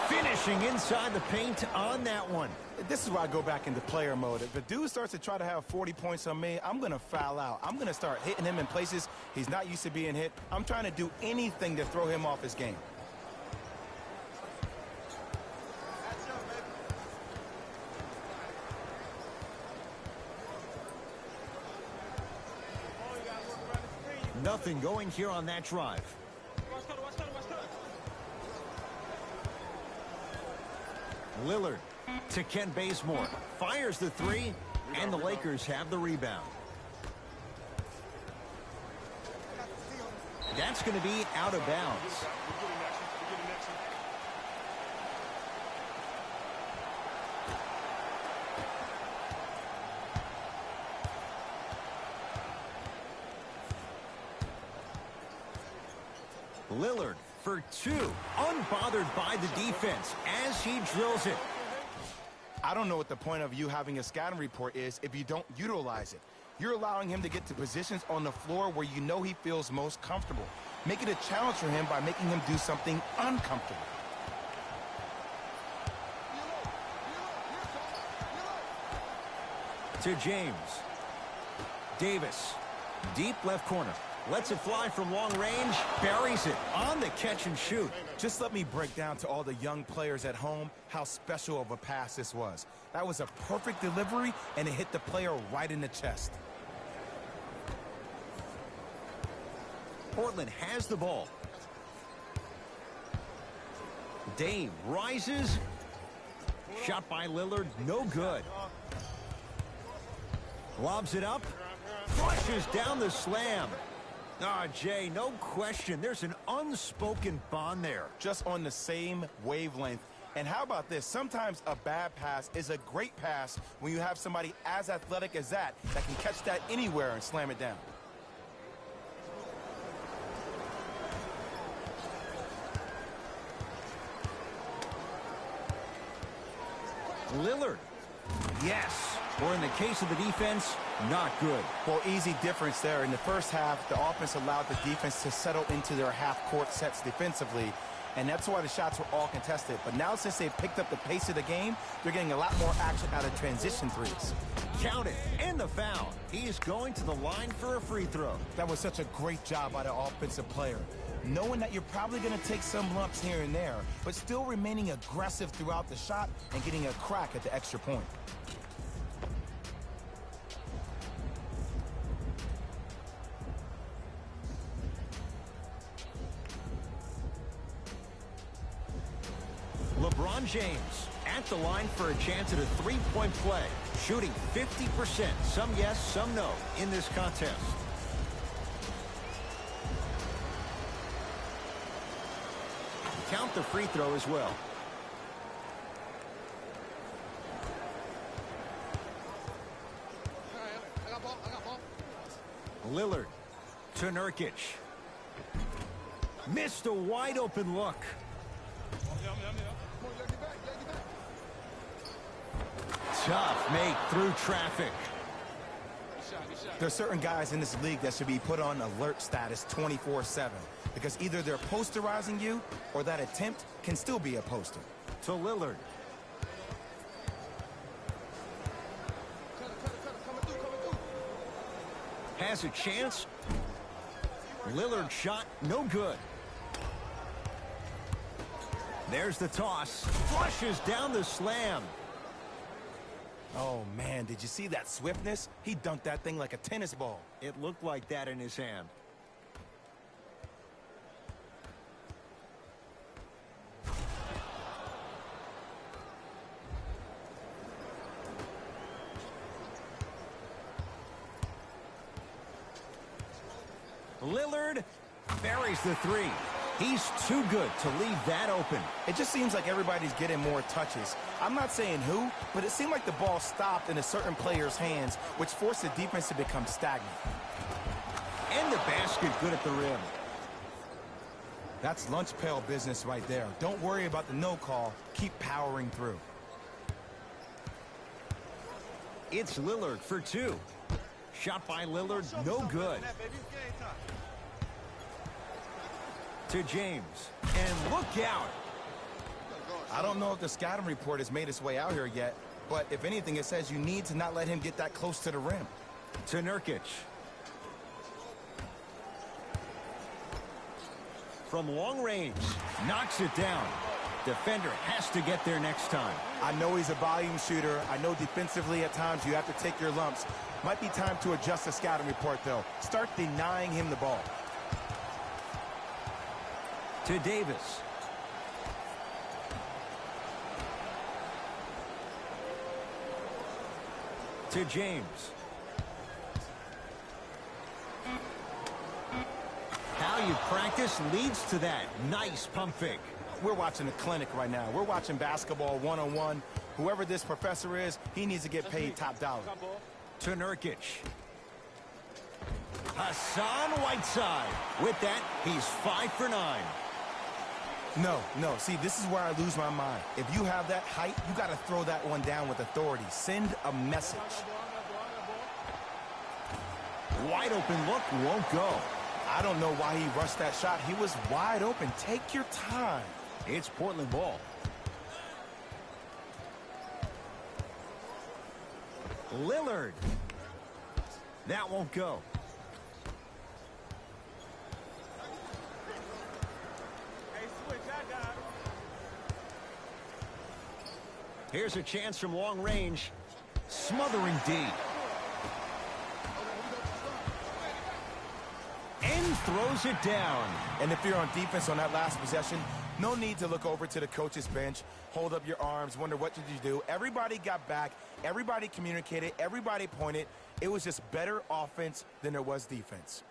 Speaker 2: Finishing inside the paint on that one.
Speaker 3: This is where I go back into player mode. If the dude starts to try to have 40 points on me, I'm going to foul out. I'm going to start hitting him in places he's not used to being hit. I'm trying to do anything to throw him off his game.
Speaker 2: Nothing going here on that drive. Lillard to Ken Bazemore. Fires the three, and the Lakers have the rebound. That's going to be out of bounds. Lillard for two, unbothered by the defense as he drills it.
Speaker 3: I don't know what the point of you having a scouting report is if you don't utilize it. You're allowing him to get to positions on the floor where you know he feels most comfortable. Make it a challenge for him by making him do something uncomfortable.
Speaker 2: To James. Davis, deep left corner. Lets it fly from long range, buries it on the catch and shoot.
Speaker 3: Just let me break down to all the young players at home how special of a pass this was. That was a perfect delivery, and it hit the player right in the chest.
Speaker 2: Portland has the ball. Dame rises. Shot by Lillard, no good. Lobs it up. Flushes down the slam. Jay, no question. There's an unspoken bond there.
Speaker 3: Just on the same wavelength. And how about this? Sometimes a bad pass is a great pass when you have somebody as athletic as that can catch that anywhere and slam it down.
Speaker 2: Lillard. Yes. Or in the case of the defense, not good.
Speaker 3: Well, easy difference there. In the first half, the offense allowed the defense to settle into their half-court sets defensively, and that's why the shots were all contested. But now, since they picked up the pace of the game, they're getting a lot more action out of transition threes.
Speaker 2: Count it, and the foul. He is going to the line for a free throw.
Speaker 3: That was such a great job by the offensive player. Knowing that you're probably going to take some lumps here and there, but still remaining aggressive throughout the shot and getting a crack at the extra point.
Speaker 2: LeBron James at the line for a chance at a three-point play. Shooting 50%. Some yes, some no in this contest. Count the free throw as well. Lillard to Nurkic. Missed a wide open look. Tough make through traffic.
Speaker 3: There are certain guys in this league that should be put on alert status 24/7 because either they're posterizing you or that attempt can still be a poster.
Speaker 2: To Lillard. Has a chance. Lillard shot, no good. There's the toss. Flushes down the slam.
Speaker 3: Oh, man, did you see that swiftness? He dunked that thing like a tennis ball.
Speaker 2: It looked like that in his hand. Lillard buries the three. He's too good to leave that open.
Speaker 3: It just seems like everybody's getting more touches. I'm not saying who, but it seemed like the ball stopped in a certain player's hands, which forced the defense to become stagnant.
Speaker 2: And the basket good at the rim.
Speaker 3: That's lunch pail business right there. Don't worry about the no call. Keep powering through.
Speaker 2: It's Lillard for two. Shot by Lillard, no good. To James. And look out.
Speaker 3: I don't know if the scouting report has made its way out here yet, but if anything, it says you need to not let him get that close to the rim.
Speaker 2: To Nurkic. From long range. Knocks it down. Defender has to get there next time.
Speaker 3: I know he's a volume shooter. I know defensively at times you have to take your lumps. Might be time to adjust the scouting report, though. Start denying him the ball.
Speaker 2: To Davis. To James. How you practice leads to that. Nice pump fake.
Speaker 3: We're watching a clinic right now. We're watching basketball one-on-one. Whoever this professor is, he needs to get paid top dollar.
Speaker 2: To Nurkic. Hassan Whiteside. With that, he's 5 for 9.
Speaker 3: No. See, this is where I lose my mind. If you have that height, you got to throw that one down with authority. Send a message.
Speaker 2: Wide open look won't go.
Speaker 3: I don't know why he rushed that shot. He was wide open. Take your time.
Speaker 2: It's Portland ball. Lillard. That won't go. Here's a chance from long range. Smothering D. And throws it down.
Speaker 3: And if you're on defense on that last possession, no need to look over to the coach's bench, hold up your arms, wonder what did you do. Everybody got back. Everybody communicated. Everybody pointed. It was just better offense than there was defense.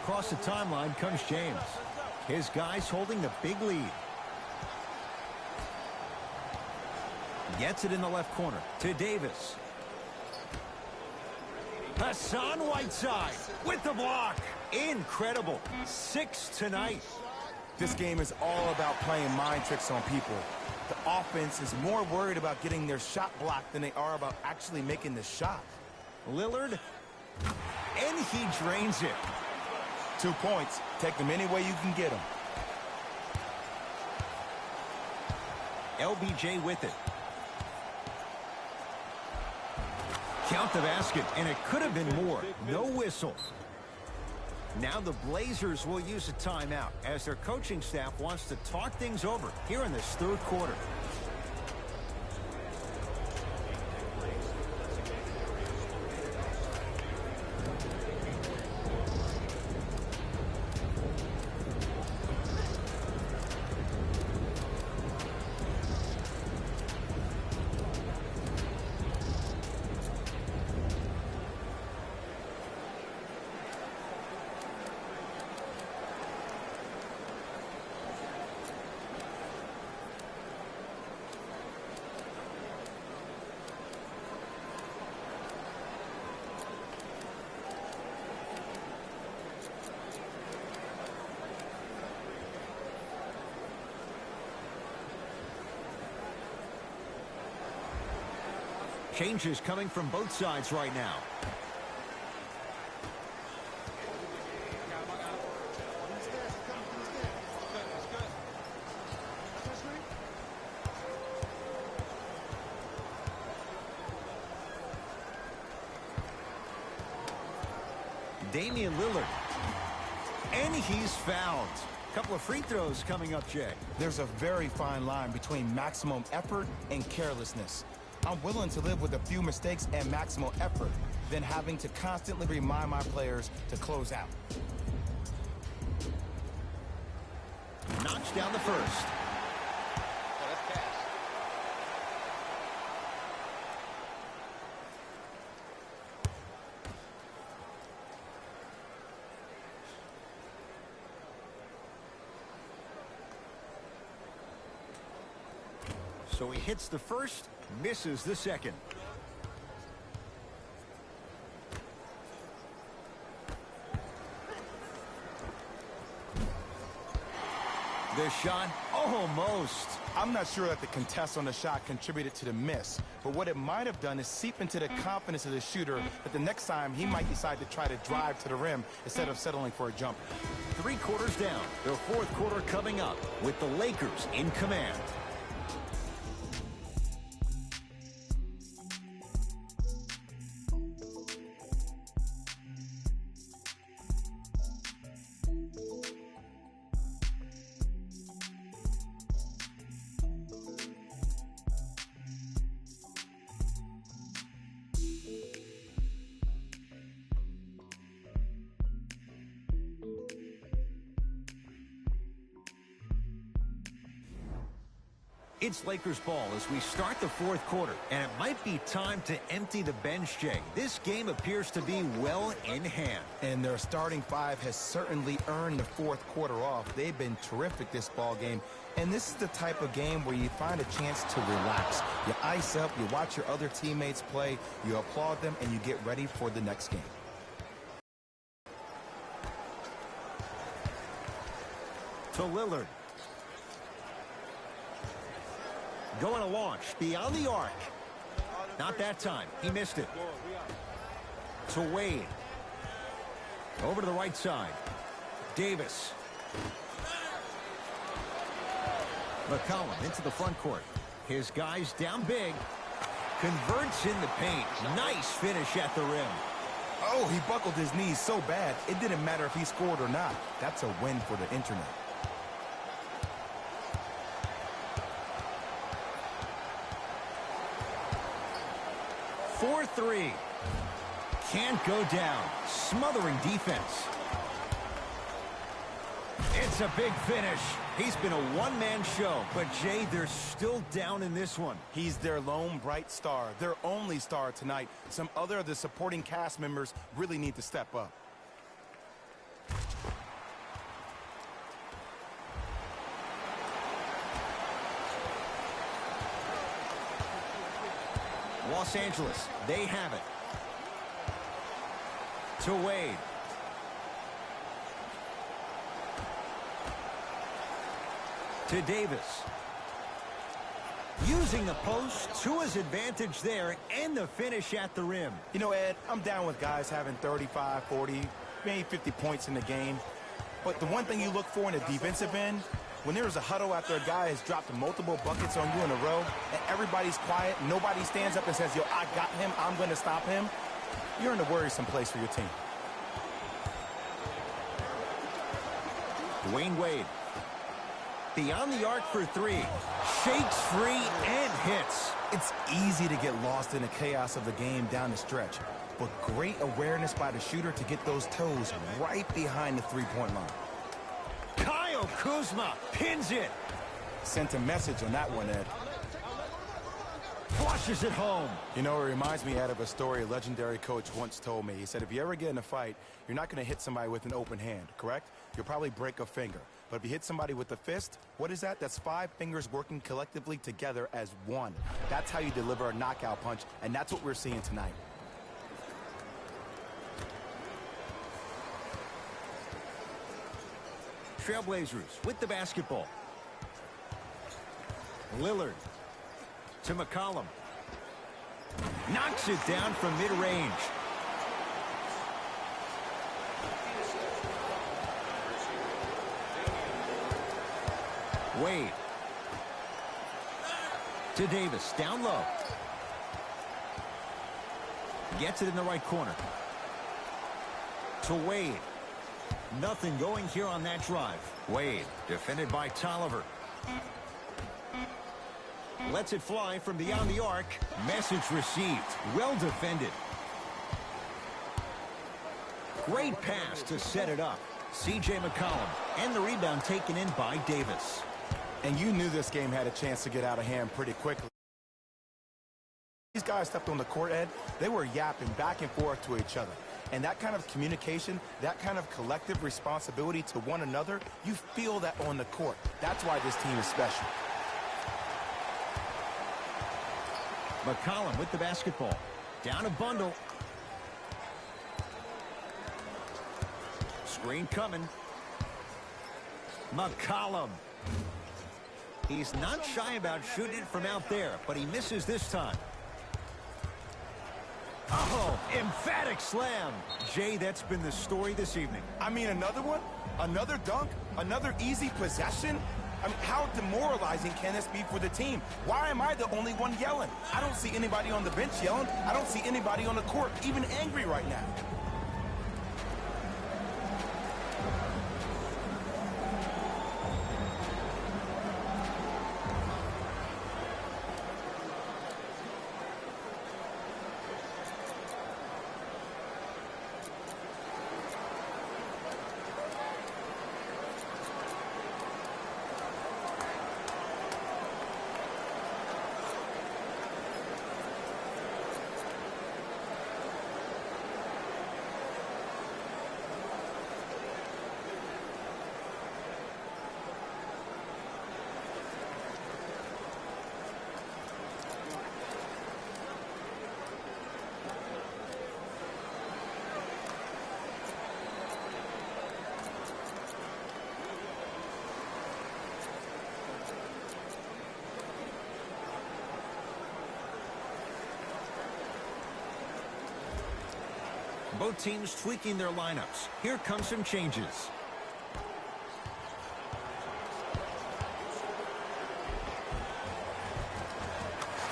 Speaker 2: Across the timeline comes James. His guys holding the big lead. Gets it in the left corner to Davis. Hassan Whiteside with the block. Incredible. 6 tonight.
Speaker 3: This game is all about playing mind tricks on people. The offense is more worried about getting their shot blocked than they are about actually making the shot.
Speaker 2: Lillard. And he drains it.
Speaker 3: 2 points. Take them any way you can get them.
Speaker 2: LBJ with it. Count the basket, and it could have been more. No whistle. Now the Blazers will use a timeout as their coaching staff wants to talk things over here in this third quarter. Changes coming from both sides right now. Damian Lillard. And he's fouled. Couple of free throws coming up, Jay.
Speaker 3: There's a very fine line between maximum effort and carelessness. I'm willing to live with a few mistakes and maximal effort than having to constantly remind my players to close out.
Speaker 2: Knocks down the first. So he hits the first, misses the second. The shot, almost.
Speaker 3: I'm not sure that the contest on the shot contributed to the miss, but what it might have done is seep into the confidence of the shooter that the next time he might decide to try to drive to the rim instead of settling for a jumper.
Speaker 2: 3 quarters down. The fourth quarter coming up with the Lakers in command. It's Lakers ball as we start the fourth quarter, and it might be time to empty the bench, Jay. This game appears to be well in hand.
Speaker 3: And their starting five has certainly earned the fourth quarter off. They've been terrific this ball game. And this is the type of game where you find a chance to relax. You ice up, you watch your other teammates play, you applaud them, and you get ready for the next game.
Speaker 2: To Lillard. Going to launch beyond the arc. Not that time. He missed it. To Wade. Over to the right side. Davis. McCollum into the front court. His guys down big. Converts in the paint. Nice finish at the rim.
Speaker 3: Oh, he buckled his knees so bad, it didn't matter if he scored or not. That's a win for the internet.
Speaker 2: 4-3. Can't go down. Smothering defense. It's a big finish. He's been a one-man show, but Jay, they're still down in this one.
Speaker 3: He's their lone bright star, their only star tonight. Some other of the supporting cast members really need to step up.
Speaker 2: Los Angeles, they have it. To Wade. To Davis. Using the post to his advantage there, and the finish at the rim.
Speaker 3: You know, Ed, I'm down with guys having 35, 40, maybe 50 points in the game. But the one thing you look for in a defensive end, when there's a huddle after a guy has dropped multiple buckets on you in a row, and everybody's quiet, nobody stands up and says, yo, I got him, I'm going to stop him, you're in a worrisome place for your team.
Speaker 2: Dwayne Wade. Beyond the arc for three. Shakes free and hits.
Speaker 3: It's easy to get lost in the chaos of the game down the stretch, but great awareness by the shooter to get those toes right behind the three-point line.
Speaker 2: Kyle Kuzma pins it.
Speaker 3: Sent a message on that one, Ed.
Speaker 2: Flushes it home.
Speaker 3: You know, it reminds me, Ed, of a story a legendary coach once told me. He said, if you ever get in a fight, you're not going to hit somebody with an open hand, correct? You'll probably break a finger. But if you hit somebody with a fist, what is that? That's 5 fingers working collectively together as one. That's how you deliver a knockout punch, and that's what we're seeing tonight.
Speaker 2: Trailblazers with the basketball. Lillard to McCollum. Knocks it down from mid-range. Wade to Davis, down low. Gets it in the right corner. To Wade. Nothing going here on that drive. Wade, defended by Tolliver. Lets it fly from beyond the arc. Message received. Well defended. Great pass to set it up. C.J. McCollum, and the rebound taken in by Davis.
Speaker 3: And you knew this game had a chance to get out of hand pretty quickly. These guys stepped on the court, Ed. They were yapping back and forth to each other. And that kind of communication, that kind of collective responsibility to one another, you feel that on the court. That's why this team is special.
Speaker 2: McCollum with the basketball. Down a bundle. Screen coming. McCollum He's not shy about shooting it from out there, but he misses this time. Oh, emphatic slam. Jay, that's been the story this evening.
Speaker 3: I mean, another one? Another dunk? Another easy possession? I mean, how demoralizing can this be for the team? Why am I the only one yelling? I don't see anybody on the bench yelling. I don't see anybody on the court even angry right now.
Speaker 2: Both teams tweaking their lineups. Here come some changes.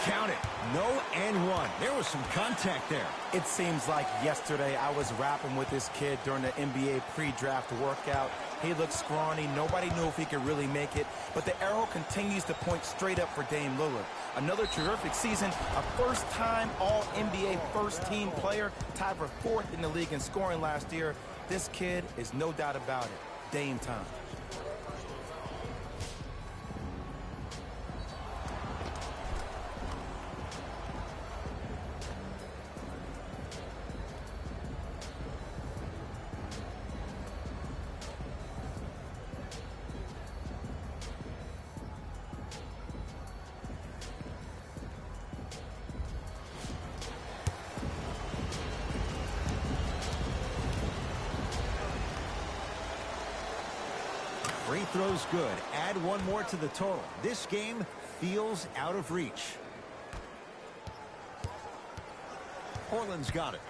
Speaker 2: Count it. No and one. There was some contact there.
Speaker 3: It seems like yesterday I was rapping with this kid during the NBA pre-draft workout. He looked scrawny. Nobody knew if he could really make it. But the arrow continues to point straight up for Dame Lillard. Another terrific season. A first-time All-NBA first-team player. Tied for 4th in the league in scoring last year. This kid is no doubt about it. Dame time.
Speaker 2: Free throw's good. Add one more to the total. This game feels out of reach. Portland's got it.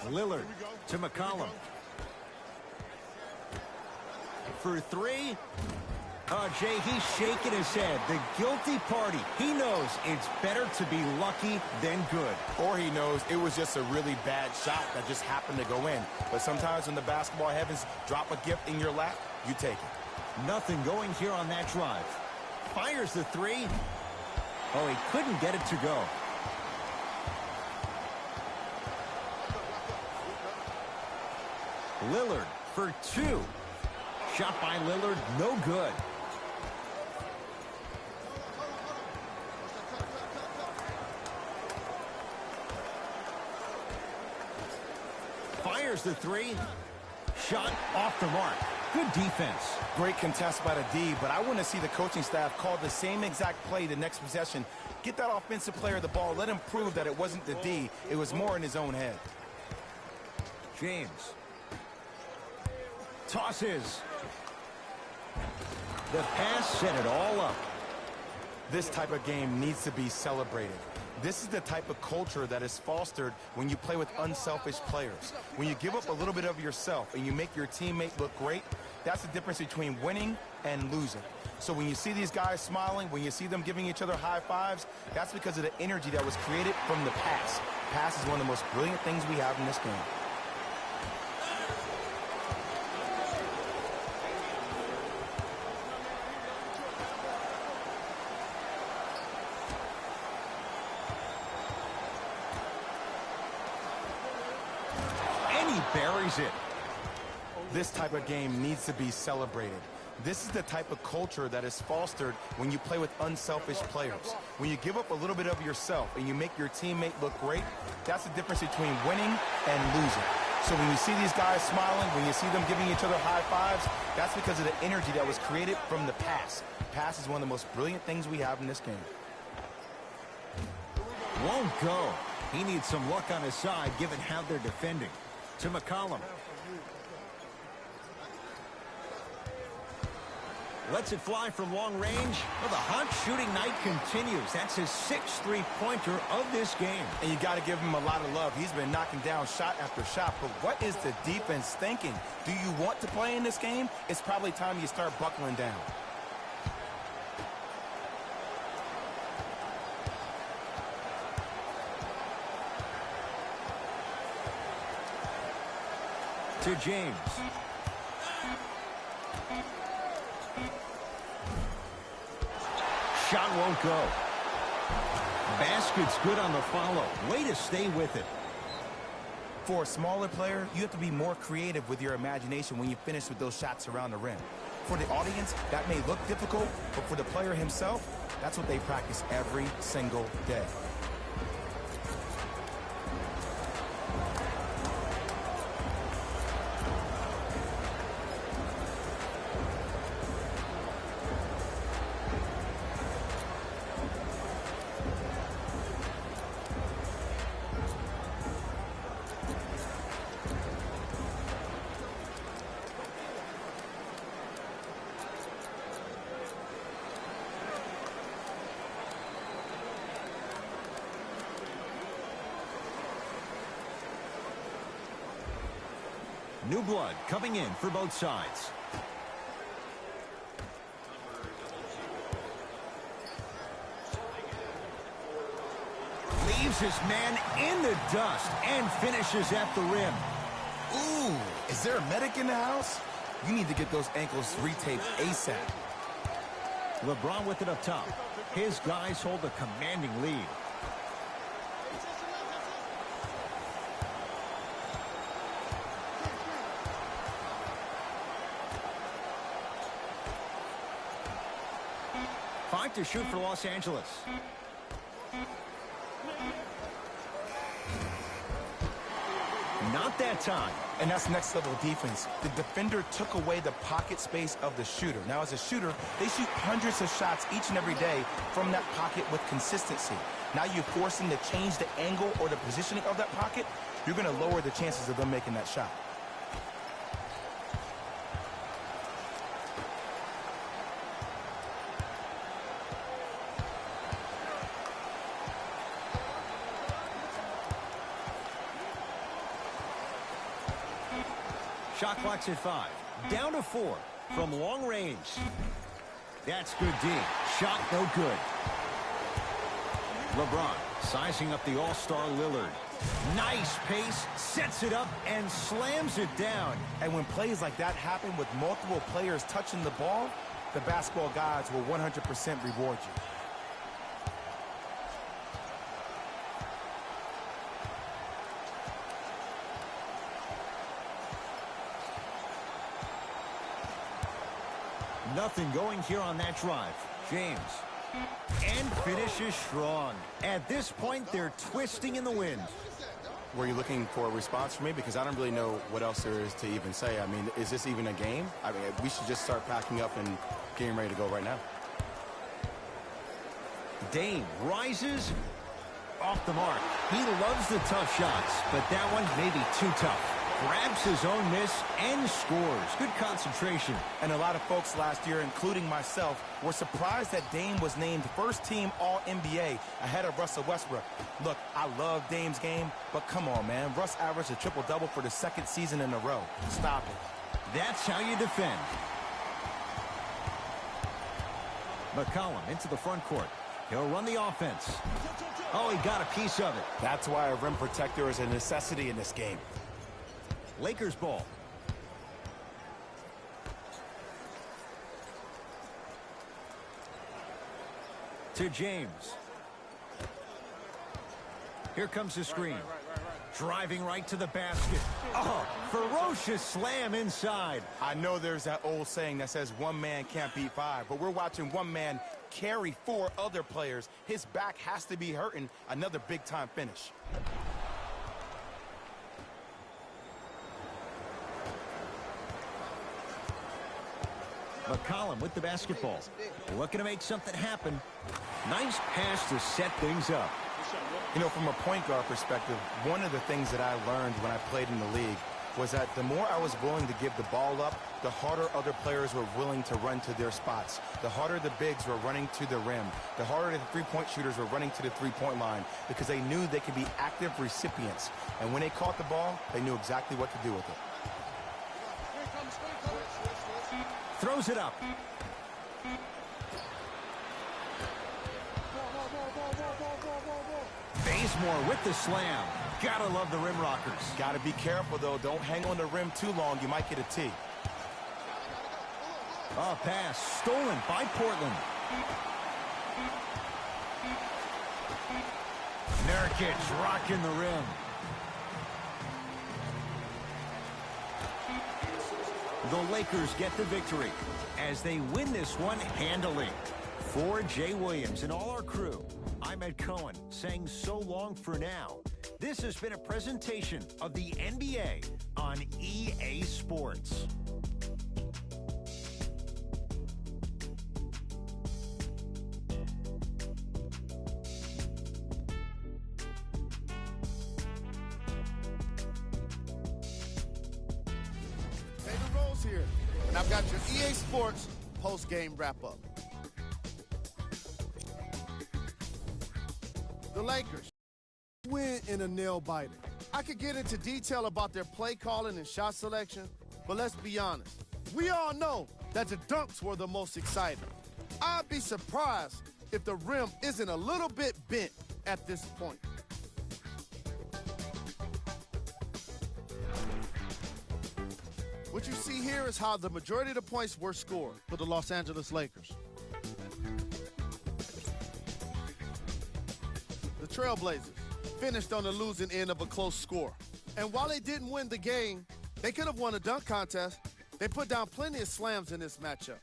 Speaker 2: Lillard to McCollum. For three. Oh, Jay, he's shaking his head. The guilty party. He knows it's better to be lucky than good.
Speaker 3: Or he knows it was just a really bad shot that just happened to go in. But sometimes when the basketball heavens drop a gift in your lap, you take it.
Speaker 2: Nothing going here on that drive. Fires the three. Oh, he couldn't get it to go. Lillard for two. Shot by Lillard, no good. Fires the three. Shot off the mark. Good defense.
Speaker 3: Great contest by the D, but I want to see the coaching staff call the same exact play the next possession. Get that offensive player the ball. Let him prove that it wasn't the D. It was more in his own head.
Speaker 2: James. Tosses. The pass set it all up.
Speaker 3: This type of game needs to be celebrated. This is the type of culture that is fostered when you play with unselfish players. When you give up a little bit of yourself and you make your teammate look great, that's the difference between winning and losing. So when you see these guys smiling, when you see them giving each other high fives, that's because of the energy that was created from the pass. Pass is one of the most brilliant things we have in this game.
Speaker 2: Buries it.
Speaker 3: This type of game needs to be celebrated. This is the type of culture that is fostered when you play with unselfish players. When you give up a little bit of yourself and you make your teammate look great, that's the difference between winning and losing. So when you see these guys smiling, when you see them giving each other high fives, that's because of the energy that was created from the pass. Pass is one of the most brilliant things we have in this game.
Speaker 2: Won't go. He needs some luck on his side given how they're defending. To McCollum. Lets it fly from long range. Well, the hot shooting night continues. That's his 6th three-pointer of this game.
Speaker 3: And you got to give him a lot of love. He's been knocking down shot after shot. But what is the defense thinking? Do you want to play in this game? It's probably time you start buckling down.
Speaker 2: To James. Shot won't go. Basket's good on the follow. Way to stay with it.
Speaker 3: For a smaller player, you have to be more creative with your imagination when you finish with those shots around the rim. For the audience, that may look difficult, but for the player himself, that's what they practice every single day.
Speaker 2: New blood coming in for both sides. Leaves his man in the dust and finishes at the rim.
Speaker 3: Ooh, is there a medic in the house? You need to get those ankles retaped ASAP.
Speaker 2: LeBron with it up top. His guys hold a commanding lead. Five to shoot for Los Angeles. Not that time.
Speaker 3: And that's next level defense. The defender took away the pocket space of the shooter. Now, as a shooter, they shoot hundreds of shots each and every day from that pocket with consistency. Now you force them to change the angle or the positioning of that pocket. You're going to lower the chances of them making that shot.
Speaker 2: Shot clock's at 5. Down to 4 from long range. That's good D. Shot no good. LeBron sizing up the all-star Lillard. Nice pace, sets it up, and slams it down.
Speaker 3: And when plays like that happen with multiple players touching the ball, the basketball gods will 100% reward you.
Speaker 2: Nothing going here on that drive. James. And finishes strong. At this point, they're twisting in the wind.
Speaker 3: Were you looking for a response from me? Because I don't really know what else there is to even say. I mean, is this even a game? I mean, we should just start packing up and getting ready to go right now.
Speaker 2: Dame rises off the mark. He loves the tough shots, but that one may be too tough. Grabs his own miss and scores. Good concentration.
Speaker 3: And a lot of folks last year, including myself, were surprised that Dame was named first-team All-NBA ahead of Russell Westbrook. Look, I love Dame's game, but come on, man. Russ averaged a triple-double for the 2nd season in a row. Stop it.
Speaker 2: That's how you defend. McCollum into the front court. He'll run the offense. Oh, he got a piece of it.
Speaker 3: That's why a rim protector is a necessity in this game.
Speaker 2: Lakers ball. To James. Here comes the screen. Driving right to the basket. Oh, ferocious slam inside.
Speaker 3: I know there's that old saying that says one man can't beat 5, but we're watching one man carry 4 other players. His back has to be hurting. Another big-time finish.
Speaker 2: McCollum with the basketball. Looking to make something happen. Nice pass to set things up.
Speaker 3: You know, from a point guard perspective, one of the things that I learned when I played in the league was that the more I was willing to give the ball up, the harder other players were willing to run to their spots. The harder the bigs were running to the rim. The harder the three-point shooters were running to the three-point line because they knew they could be active recipients. And when they caught the ball, they knew exactly what to do with it.
Speaker 2: Throws it up. Bazemore with the slam. Gotta love the rim rockers.
Speaker 3: Gotta be careful, though. Don't hang on the rim too long. You might get a tee.
Speaker 2: Oh, pass stolen by Portland. Nurkic rocking the rim. The Lakers get the victory as they win this one handily. For Jay Williams and all our crew, I'm Ed Cohen saying so long for now. This has been a presentation of the NBA on EA Sports.
Speaker 5: Here, and I've got your EA Sports post-game wrap-up. The Lakers win in a nail-biter. I could get into detail about their play calling and shot selection, but let's be honest. We all know that the dunks were the most exciting. I'd be surprised if the rim isn't a little bit bent at this point. What you see here is how the majority of the points were scored for the Los Angeles Lakers. The Trailblazers finished on the losing end of a close score. And while they didn't win the game, they could have won a dunk contest. They put down plenty of slams in this matchup.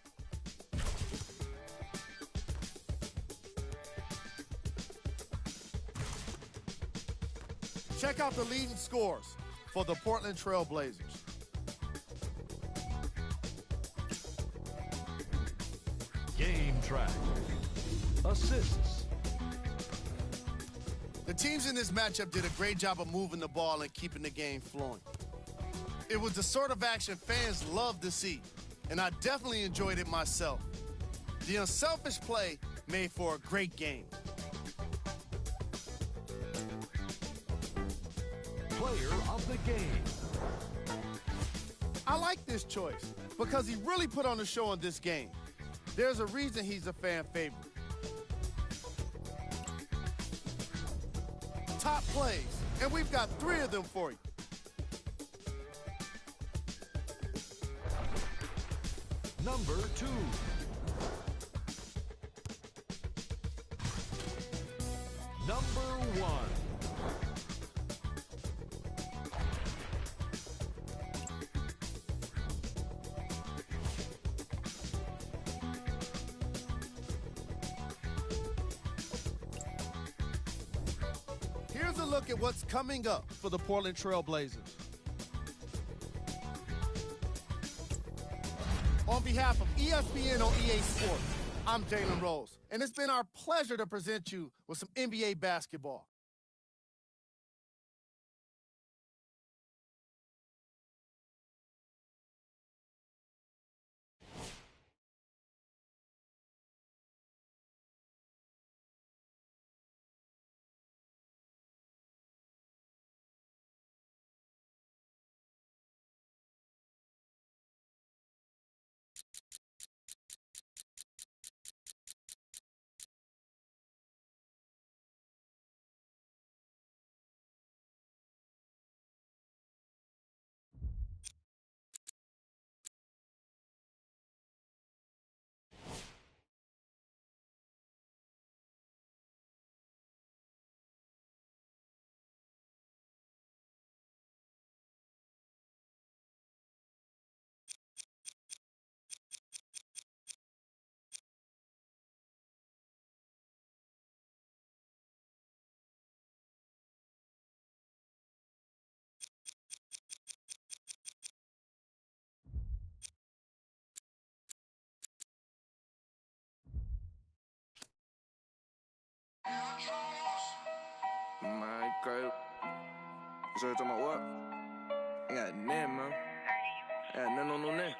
Speaker 5: Check out the leading scores for the Portland Trailblazers.
Speaker 6: Game track. Assists.
Speaker 5: The teams in this matchup did a great job of moving the ball and keeping the game flowing. It was the sort of action fans love to see, and I definitely enjoyed it myself. The unselfish play made for a great game.
Speaker 6: Player of the game.
Speaker 5: I like this choice because he really put on a show in this game. There's a reason he's a fan favorite. Top plays, and we've got 3 of them for you.
Speaker 6: Number 2. Number 1.
Speaker 5: Here's a look at what's coming up for the Portland Trailblazers. On behalf of ESPN on EA Sports, I'm Jalen Rose, and it's been our pleasure to present you with some NBA basketball.
Speaker 7: My God. So you're talking about what? Ain't got nothing, man. Ain't got nothing on no name.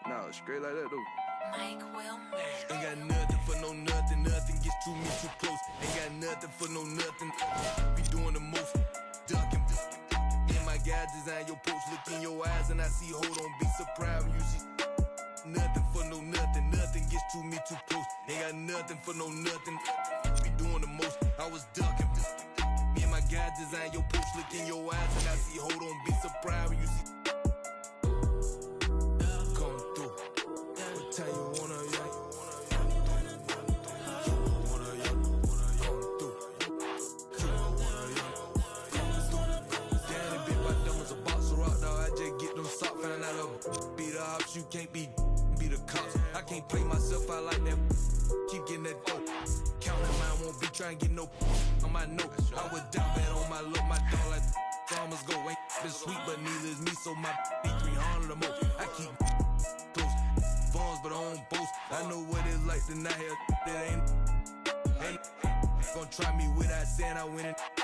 Speaker 7: No, straight like that, though.
Speaker 8: Mike Wilmer.
Speaker 7: Ain't got nothing for no nothing. Nothing gets to me too close. Ain't got nothing for no nothing. Be doing the most. Ducking. And my guy design your post. Look in your eyes and I see, hold on, be surprised when you see. Nothing for no nothing. Nothing gets to me too close. Ain't got nothing for no nothing. Be doing the most. I was ducking. Me and my guy design your post. Look in your eyes and I see, hold on, be surprised when you see. Come through. What time you wanna, you can't be the cops. I can't play myself out like that. Keep getting that dope. Counting mine won't be trying to get no on my note. I would die bad on my look. My dog like farmers go. Ain't been sweet, but neither is me. So my be 300 or more. I keep close phones, but I don't boast. I know what it's like to not hear that ain't gonna try me without saying I win it.